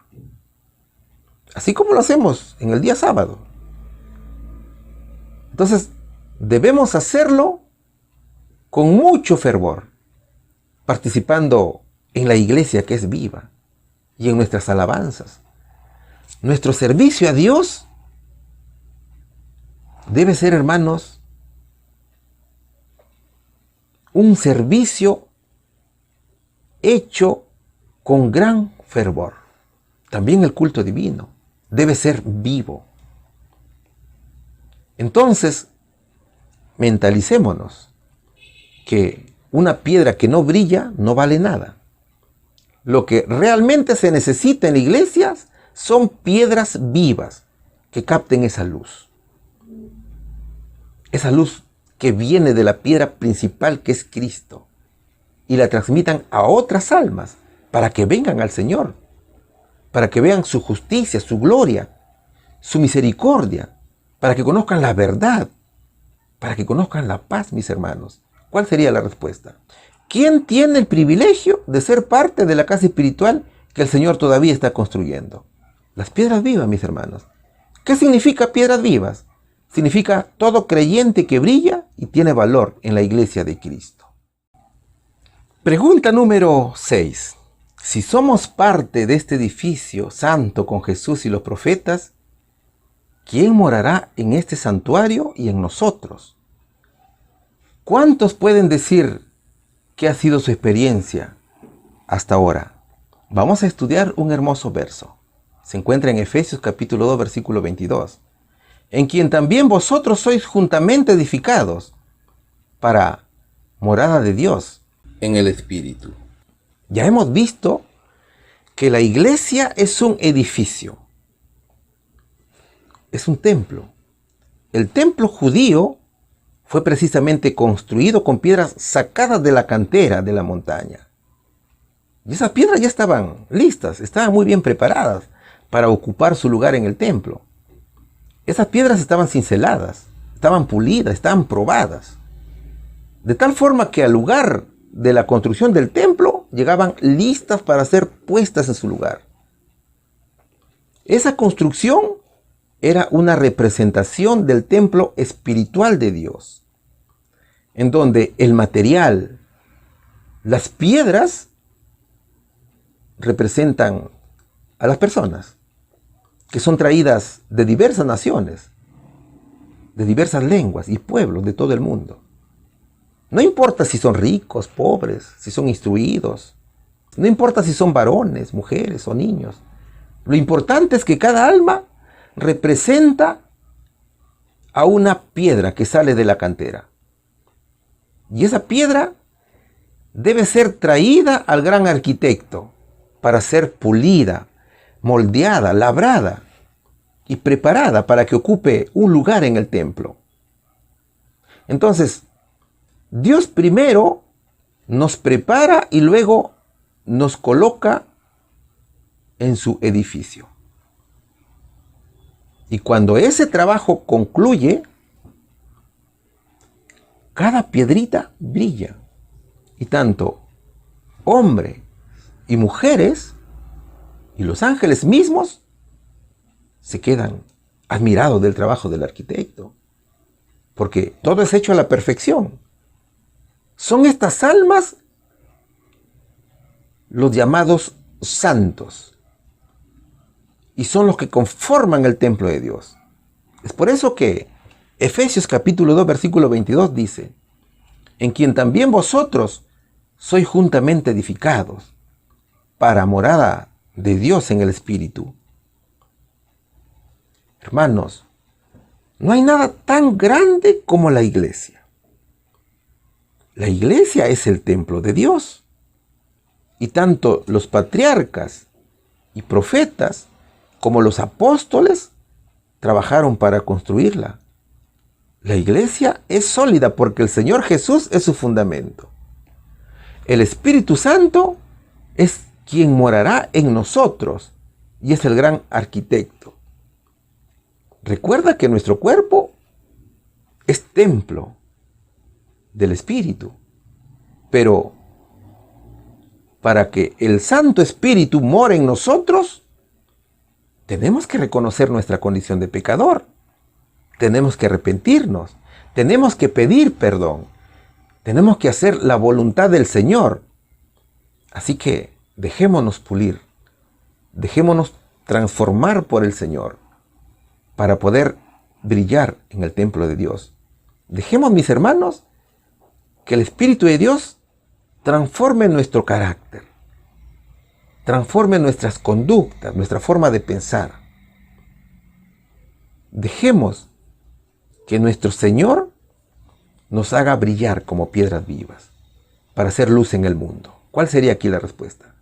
Así como lo hacemos en el día sábado. Entonces, debemos hacerlo con mucho fervor, participando en la iglesia que es viva y en nuestras alabanzas. Nuestro servicio a Dios debe ser, hermanos, un servicio hecho con gran fervor. También el culto divino debe ser vivo. Entonces, mentalicémonos que una piedra que no brilla no vale nada. Lo que realmente se necesita en iglesias son piedras vivas que capten esa luz. Esa luz que viene de la piedra principal que es Cristo y la transmitan a otras almas para que vengan al Señor, para que vean su justicia, su gloria, su misericordia, para que conozcan la verdad, para que conozcan la paz, mis hermanos. ¿Cuál sería la respuesta? ¿Quién tiene el privilegio de ser parte de la casa espiritual que el Señor todavía está construyendo? Las piedras vivas, mis hermanos. ¿Qué significa piedras vivas? Significa todo creyente que brilla y tiene valor en la iglesia de Cristo. Pregunta número 6. Si somos parte de este edificio santo con Jesús y los profetas, ¿quién morará en este santuario y en nosotros? ¿Cuántos pueden decir qué ha sido su experiencia hasta ahora? Vamos a estudiar un hermoso verso. Se encuentra en Efesios capítulo 2, versículo 22. En quien también vosotros sois juntamente edificados para morada de Dios en el Espíritu. Ya hemos visto que la iglesia es un edificio. Es un templo. El templo judío fue precisamente construido con piedras sacadas de la cantera de la montaña. Y esas piedras ya estaban listas, estaban muy bien preparadas para ocupar su lugar en el templo. Esas piedras estaban cinceladas, estaban pulidas, estaban probadas. De tal forma que al lugar de la construcción del templo llegaban listas para ser puestas en su lugar. Esa construcción era una representación del templo espiritual de Dios, en donde el material, las piedras, representan a las personas que son traídas de diversas naciones, de diversas lenguas y pueblos de todo el mundo. No importa si son ricos, pobres, si son instruidos, no importa si son varones, mujeres o niños. Lo importante es que cada alma representa a una piedra que sale de la cantera. Y esa piedra debe ser traída al gran arquitecto para ser pulida, moldeada, labrada y preparada para que ocupe un lugar en el templo. Entonces, Dios primero nos prepara y luego nos coloca en su edificio. Y cuando ese trabajo concluye, cada piedrita brilla. Y tanto hombres y mujeres y los ángeles mismos se quedan admirados del trabajo del arquitecto. Porque todo es hecho a la perfección. Son estas almas los llamados santos. Y son los que conforman el templo de Dios. Es por eso que Efesios capítulo 2 versículo 22 dice: en quien también vosotros sois juntamente edificados para morada de Dios en el Espíritu. Hermanos, no hay nada tan grande como la iglesia. La iglesia es el templo de Dios. Y tanto los patriarcas y profetas como los apóstoles trabajaron para construirla. La iglesia es sólida porque el Señor Jesús es su fundamento. El Espíritu Santo es quien morará en nosotros y es el gran arquitecto. Recuerda que nuestro cuerpo es templo del Espíritu, pero para que el Santo Espíritu more en nosotros, tenemos que reconocer nuestra condición de pecador. Tenemos que arrepentirnos. Tenemos que pedir perdón. Tenemos que hacer la voluntad del Señor. Así que dejémonos pulir. Dejémonos transformar por el Señor para poder brillar en el templo de Dios. Dejemos, mis hermanos, que el Espíritu de Dios transforme nuestro carácter. Transforme nuestras conductas, nuestra forma de pensar. Dejemos que nuestro Señor nos haga brillar como piedras vivas para hacer luz en el mundo. ¿Cuál sería aquí la respuesta?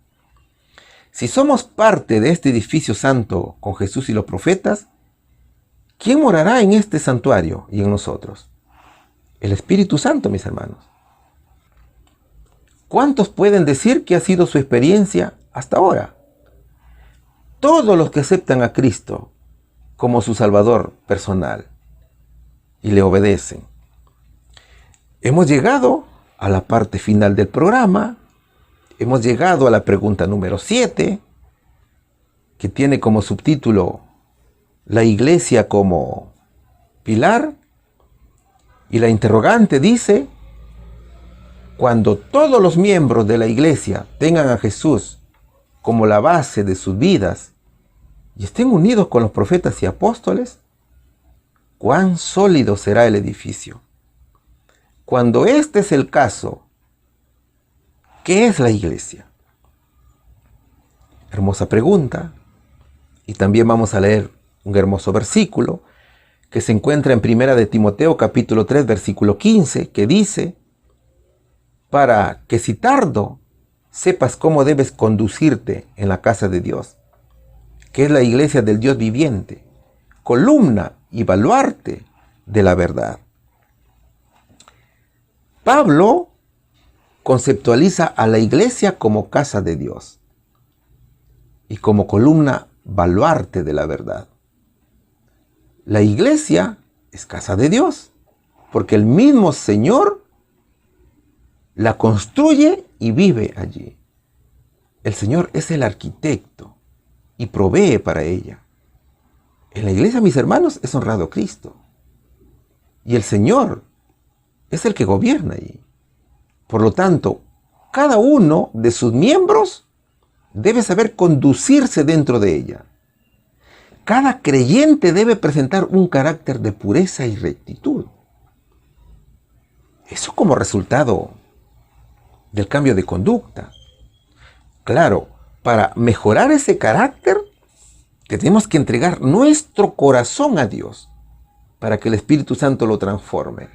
Si somos parte de este edificio santo con Jesús y los profetas, ¿quién morará en este santuario y en nosotros? El Espíritu Santo, mis hermanos. ¿Cuántos pueden decir que ha sido su experiencia hasta ahora? Todos los que aceptan a Cristo como su Salvador personal y le obedecen. Hemos llegado a la parte final del programa. Hemos llegado a la pregunta número 7, que tiene como subtítulo la iglesia como pilar. Y la interrogante dice: cuando todos los miembros de la iglesia tengan a Jesús como la base de sus vidas y estén unidos con los profetas y apóstoles, ¿cuán sólido será el edificio? Cuando este es el caso, ¿qué es la iglesia? Hermosa pregunta. Y también vamos a leer un hermoso versículo que se encuentra en 1 de Timoteo capítulo 3 versículo 15, que dice: para que si tardo sepas cómo debes conducirte en la casa de Dios, que es la iglesia del Dios viviente, columna y baluarte de la verdad. Pablo conceptualiza a la iglesia como casa de Dios y como columna baluarte de la verdad. La iglesia es casa de Dios, porque el mismo Señor la construye y vive allí. El Señor es el arquitecto y provee para ella. En la iglesia, mis hermanos, es honrado Cristo. Y el Señor es el que gobierna allí. Por lo tanto, cada uno de sus miembros debe saber conducirse dentro de ella. Cada creyente debe presentar un carácter de pureza y rectitud. Eso como resultado del cambio de conducta. Claro, para mejorar ese carácter, tenemos que entregar nuestro corazón a Dios para que el Espíritu Santo lo transforme.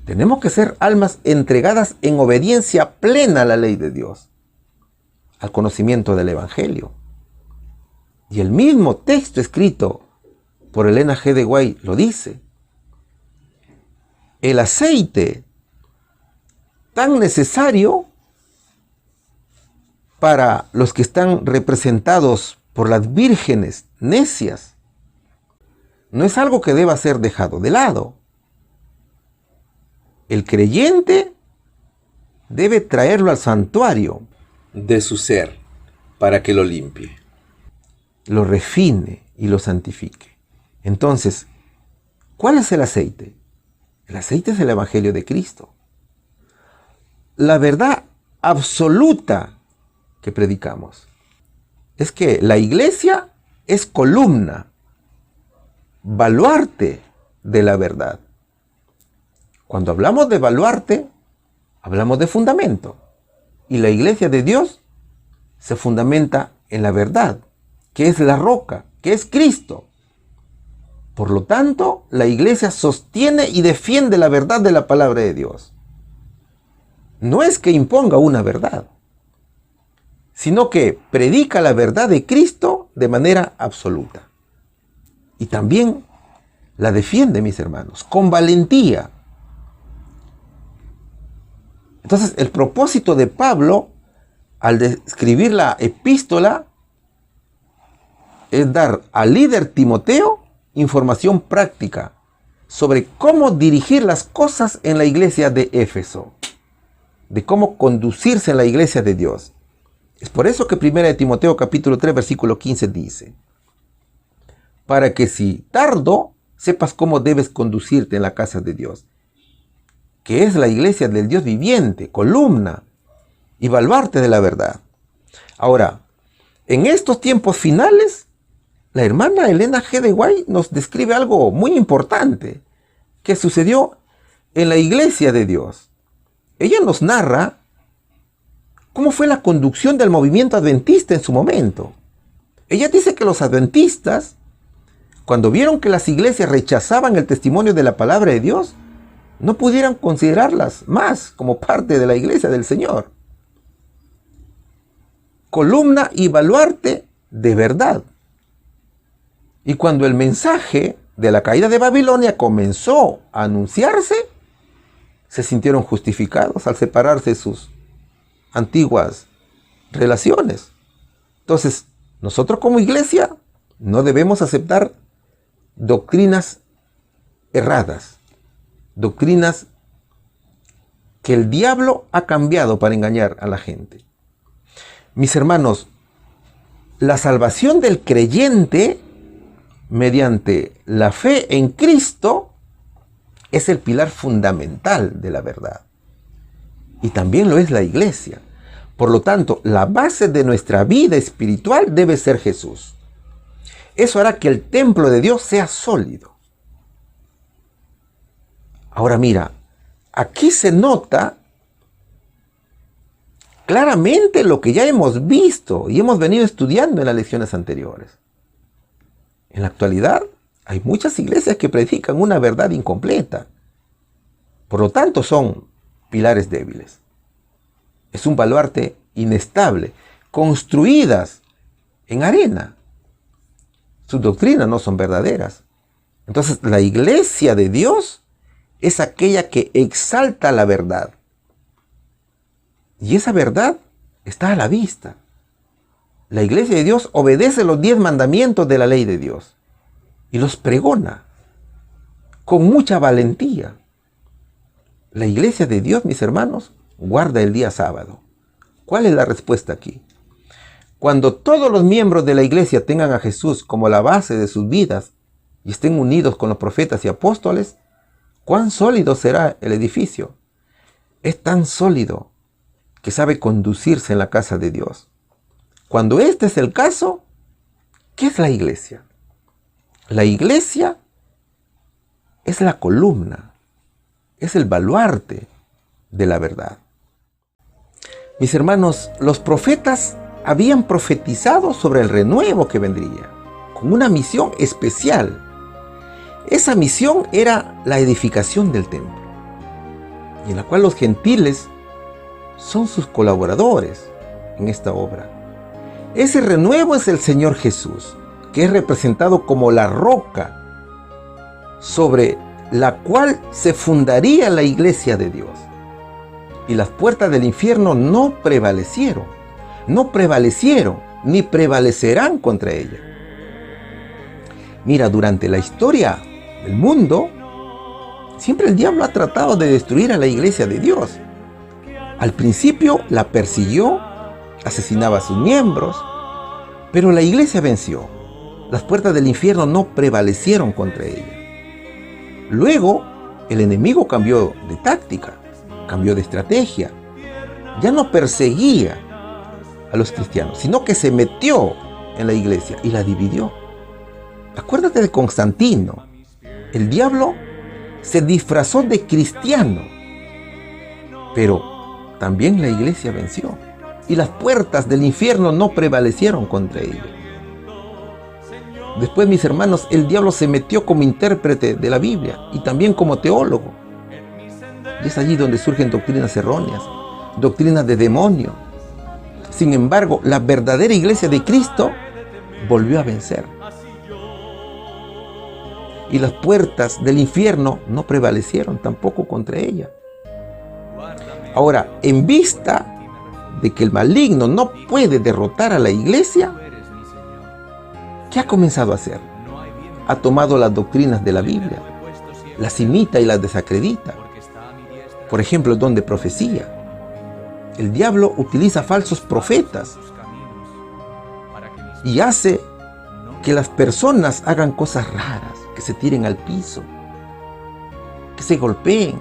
Tenemos que ser almas entregadas en obediencia plena a la ley de Dios, al conocimiento del Evangelio. Y el mismo texto escrito por Elena G. de White lo dice. El aceite tan necesario para los que están representados por las vírgenes necias no es algo que deba ser dejado de lado. El creyente debe traerlo al santuario de su ser para que lo limpie, lo refine y lo santifique. Entonces, ¿cuál es el aceite? El aceite es el Evangelio de Cristo. La verdad absoluta que predicamos es que la iglesia es columna, baluarte de la verdad. Cuando hablamos de baluarte, hablamos de fundamento. Y la iglesia de Dios se fundamenta en la verdad, que es la roca, que es Cristo. Por lo tanto, la iglesia sostiene y defiende la verdad de la palabra de Dios. No es que imponga una verdad, sino que predica la verdad de Cristo de manera absoluta. Y también la defiende, mis hermanos, con valentía. Entonces, el propósito de Pablo, al escribir la epístola, es dar al líder Timoteo información práctica sobre cómo dirigir las cosas en la iglesia de Éfeso, de cómo conducirse en la iglesia de Dios. Es por eso que 1 Timoteo capítulo 3, versículo 15 dice: para que si tardo, sepas cómo debes conducirte en la casa de Dios, que es la iglesia del Dios viviente, columna y baluarte de la verdad. Ahora, en estos tiempos finales, la hermana Elena G. de White nos describe algo muy importante que sucedió en la iglesia de Dios. Ella nos narra cómo fue la conducción del movimiento adventista en su momento. Ella dice que los adventistas, cuando vieron que las iglesias rechazaban el testimonio de la palabra de Dios, no pudieran considerarlas más como parte de la iglesia del Señor. Columna y baluarte de verdad. Y cuando el mensaje de la caída de Babilonia comenzó a anunciarse, se sintieron justificados al separarse de sus antiguas relaciones. Entonces, nosotros como iglesia no debemos aceptar doctrinas erradas, doctrinas que el diablo ha cambiado para engañar a la gente. Mis hermanos, la salvación del creyente mediante la fe en Cristo es el pilar fundamental de la verdad. Y también lo es la iglesia. Por lo tanto, la base de nuestra vida espiritual debe ser Jesús. Eso hará que el templo de Dios sea sólido. Ahora mira, aquí se nota claramente lo que ya hemos visto y hemos venido estudiando en las lecciones anteriores. En la actualidad hay muchas iglesias que predican una verdad incompleta. Por lo tanto, son pilares débiles. Es un baluarte inestable, construidas en arena. Sus doctrinas no son verdaderas. Entonces, la iglesia de Dios es aquella que exalta la verdad. Y esa verdad está a la vista. La iglesia de Dios obedece los 10 mandamientos de la ley de Dios. y los pregona con mucha valentía. La iglesia de Dios, mis hermanos, guarda el día sábado. ¿Cuál es la respuesta aquí? Cuando todos los miembros de la iglesia tengan a Jesús como la base de sus vidas y estén unidos con los profetas y apóstoles, ¿cuán sólido será el edificio? Es tan sólido que sabe conducirse en la casa de Dios. Cuando este es el caso, ¿qué es la iglesia? La iglesia es la columna, es el baluarte de la verdad. Mis hermanos, los profetas habían profetizado sobre el renuevo que vendría, con una misión especial. Esa misión era la edificación del templo, y en la cual los gentiles son sus colaboradores en esta obra. Ese renuevo es el Señor Jesús, que es representado como la roca sobre la cual se fundaría la iglesia de Dios. Y las puertas del infierno no prevalecieron, ni prevalecerán contra ella. Mira, durante la historia del mundo, siempre el diablo ha tratado de destruir a la iglesia de Dios. Al principio la persiguió, asesinaba a sus miembros, pero la iglesia venció. Las puertas del infierno no prevalecieron contra ella. Luego, el enemigo cambió de táctica, cambió de estrategia. Ya no perseguía a los cristianos, sino que se metió en la iglesia y la dividió. Acuérdate de Constantino. El diablo se disfrazó de cristiano, pero también la iglesia venció y las puertas del infierno no prevalecieron contra ella. Después, mis hermanos, el diablo se metió como intérprete de la Biblia y también como teólogo. Y es allí donde surgen doctrinas erróneas, doctrinas de demonio. Sin embargo, la verdadera iglesia de Cristo volvió a vencer. Y las puertas del infierno no prevalecieron tampoco contra ella. Ahora, en vista de que el maligno no puede derrotar a la iglesia, ¿qué ha comenzado a hacer? Ha tomado las doctrinas de la Biblia, las imita y las desacredita. Por ejemplo, el don de profecía. El diablo utiliza falsos profetas y hace que las personas hagan cosas raras, que se tiren al piso, que se golpeen.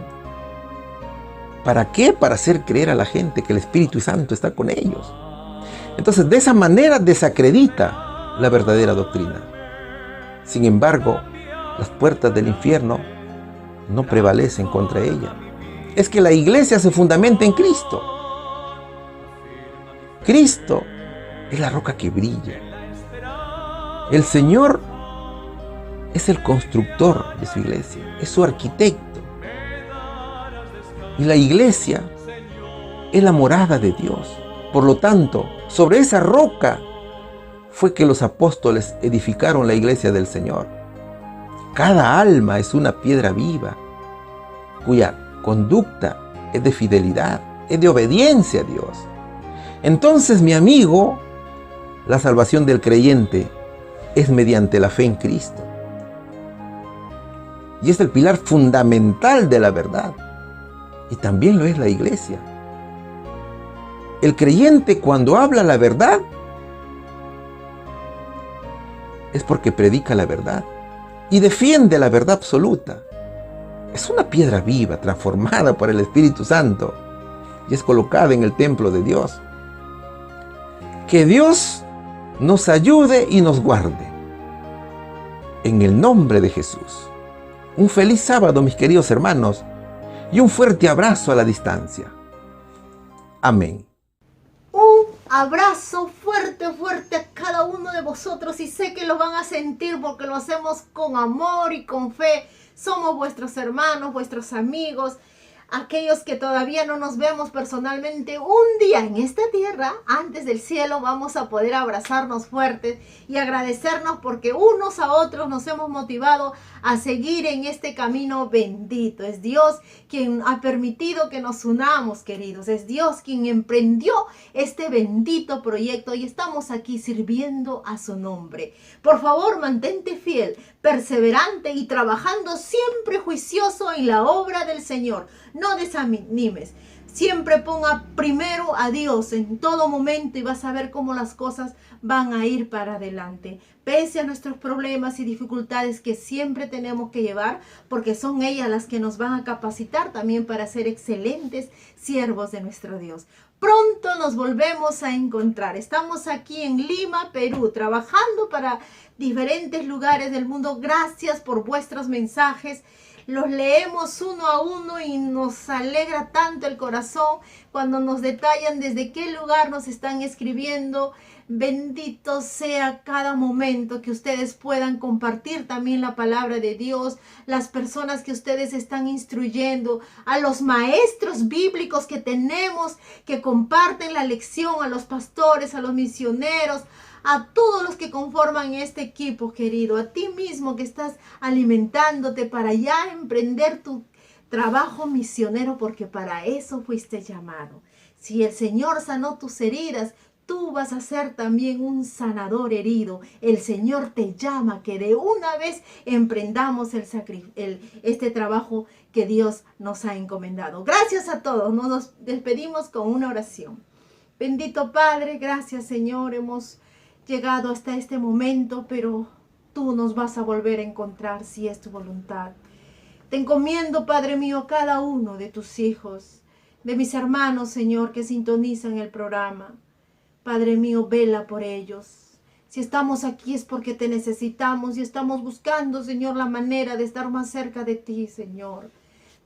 ¿Para qué? Para hacer creer a la gente que el Espíritu Santo está con ellos. Entonces, de esa manera desacredita la verdadera doctrina. Sin embargo, las puertas del infierno no prevalecen contra ella. Es que la iglesia se fundamenta en Cristo. Cristo es la roca que brilla. El Señor es el constructor de su iglesia, es su arquitecto. Y la iglesia es la morada de Dios. Por lo tanto, sobre esa roca fue que los apóstoles edificaron la iglesia del Señor. Cada alma es una piedra viva, cuya conducta es de fidelidad, es de obediencia a Dios. Entonces, mi amigo, la salvación del creyente es mediante la fe en Cristo. Y es el pilar fundamental de la verdad. Y también lo es la iglesia. El creyente, cuando habla la verdad, es porque predica la verdad y defiende la verdad absoluta. Es una piedra viva, transformada por el Espíritu Santo, y es colocada en el templo de Dios. Que Dios nos ayude y nos guarde. En el nombre de Jesús. Un feliz sábado, mis queridos hermanos, y un fuerte abrazo a la distancia. Amén. Un abrazo fuerte, fuerte a cada uno de vosotros, y sé que lo van a sentir porque lo hacemos con amor y con fe. Somos vuestros hermanos, vuestros amigos. aquellos que todavía no nos vemos personalmente, un día en esta tierra, antes del cielo, vamos a poder abrazarnos fuertes y agradecernos porque unos a otros nos hemos motivado a seguir en este camino bendito. Es Dios quien ha permitido que nos unamos, queridos. Es Dios quien emprendió este bendito proyecto y estamos aquí sirviendo a su nombre. Por favor, mantente fiel, perseverante y trabajando siempre juicioso en la obra del Señor. No desanimes. Siempre ponga primero a Dios en todo momento y vas a ver cómo las cosas van a ir para adelante. Pese a nuestros problemas y dificultades que siempre tenemos que llevar, porque son ellas las que nos van a capacitar también para ser excelentes siervos de nuestro Dios. Pronto nos volvemos a encontrar. Estamos aquí en Lima, Perú, trabajando para diferentes lugares del mundo. Gracias por vuestros mensajes. Los leemos uno a uno y nos alegra tanto el corazón cuando nos detallan desde qué lugar nos están escribiendo. Bendito sea cada momento que ustedes puedan compartir también la palabra de Dios, las personas que ustedes están instruyendo, a los maestros bíblicos que tenemos que comparten la lección, a los pastores, a los misioneros, a todos los que conforman este equipo, querido, a ti mismo que estás alimentándote para ya emprender tu trabajo misionero, porque para eso fuiste llamado. Si el Señor sanó tus heridas, tú vas a ser también un sanador herido. El Señor te llama que de una vez emprendamos este trabajo que Dios nos ha encomendado. Gracias a todos. Nos despedimos con una oración. Bendito Padre, gracias Señor. Hemos llegado hasta este momento, pero tú nos vas a volver a encontrar si es tu voluntad. Te encomiendo, Padre mío, a cada uno de tus hijos, de mis hermanos, Señor, que sintonizan el programa. Padre mío, vela por ellos. Si estamos aquí es porque te necesitamos y estamos buscando, Señor, la manera de estar más cerca de ti, Señor.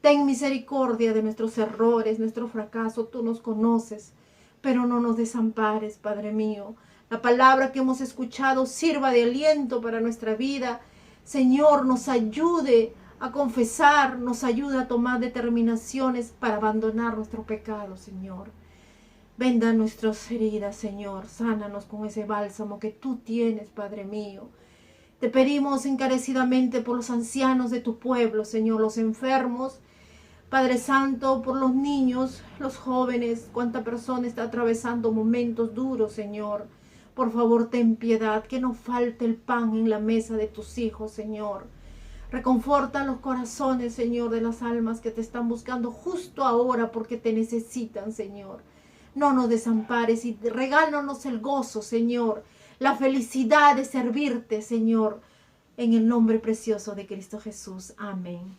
Ten misericordia de nuestros errores, nuestro fracaso. Tú nos conoces, pero no nos desampares, Padre mío. La palabra que hemos escuchado sirva de aliento para nuestra vida. Señor, nos ayude a confesar, nos ayude a tomar determinaciones para abandonar nuestro pecado, Señor. Venda nuestras heridas, Señor. Sánanos con ese bálsamo que tú tienes, Padre mío. Te pedimos encarecidamente por los ancianos de tu pueblo, Señor, los enfermos. Padre Santo, por los niños, los jóvenes, cuánta persona está atravesando momentos duros, Señor. Por favor, ten piedad, que no falte el pan en la mesa de tus hijos, Señor. Reconforta los corazones, Señor, de las almas que te están buscando justo ahora porque te necesitan, Señor. No nos desampares y regálanos el gozo, Señor, la felicidad de servirte, Señor, en el nombre precioso de Cristo Jesús. Amén.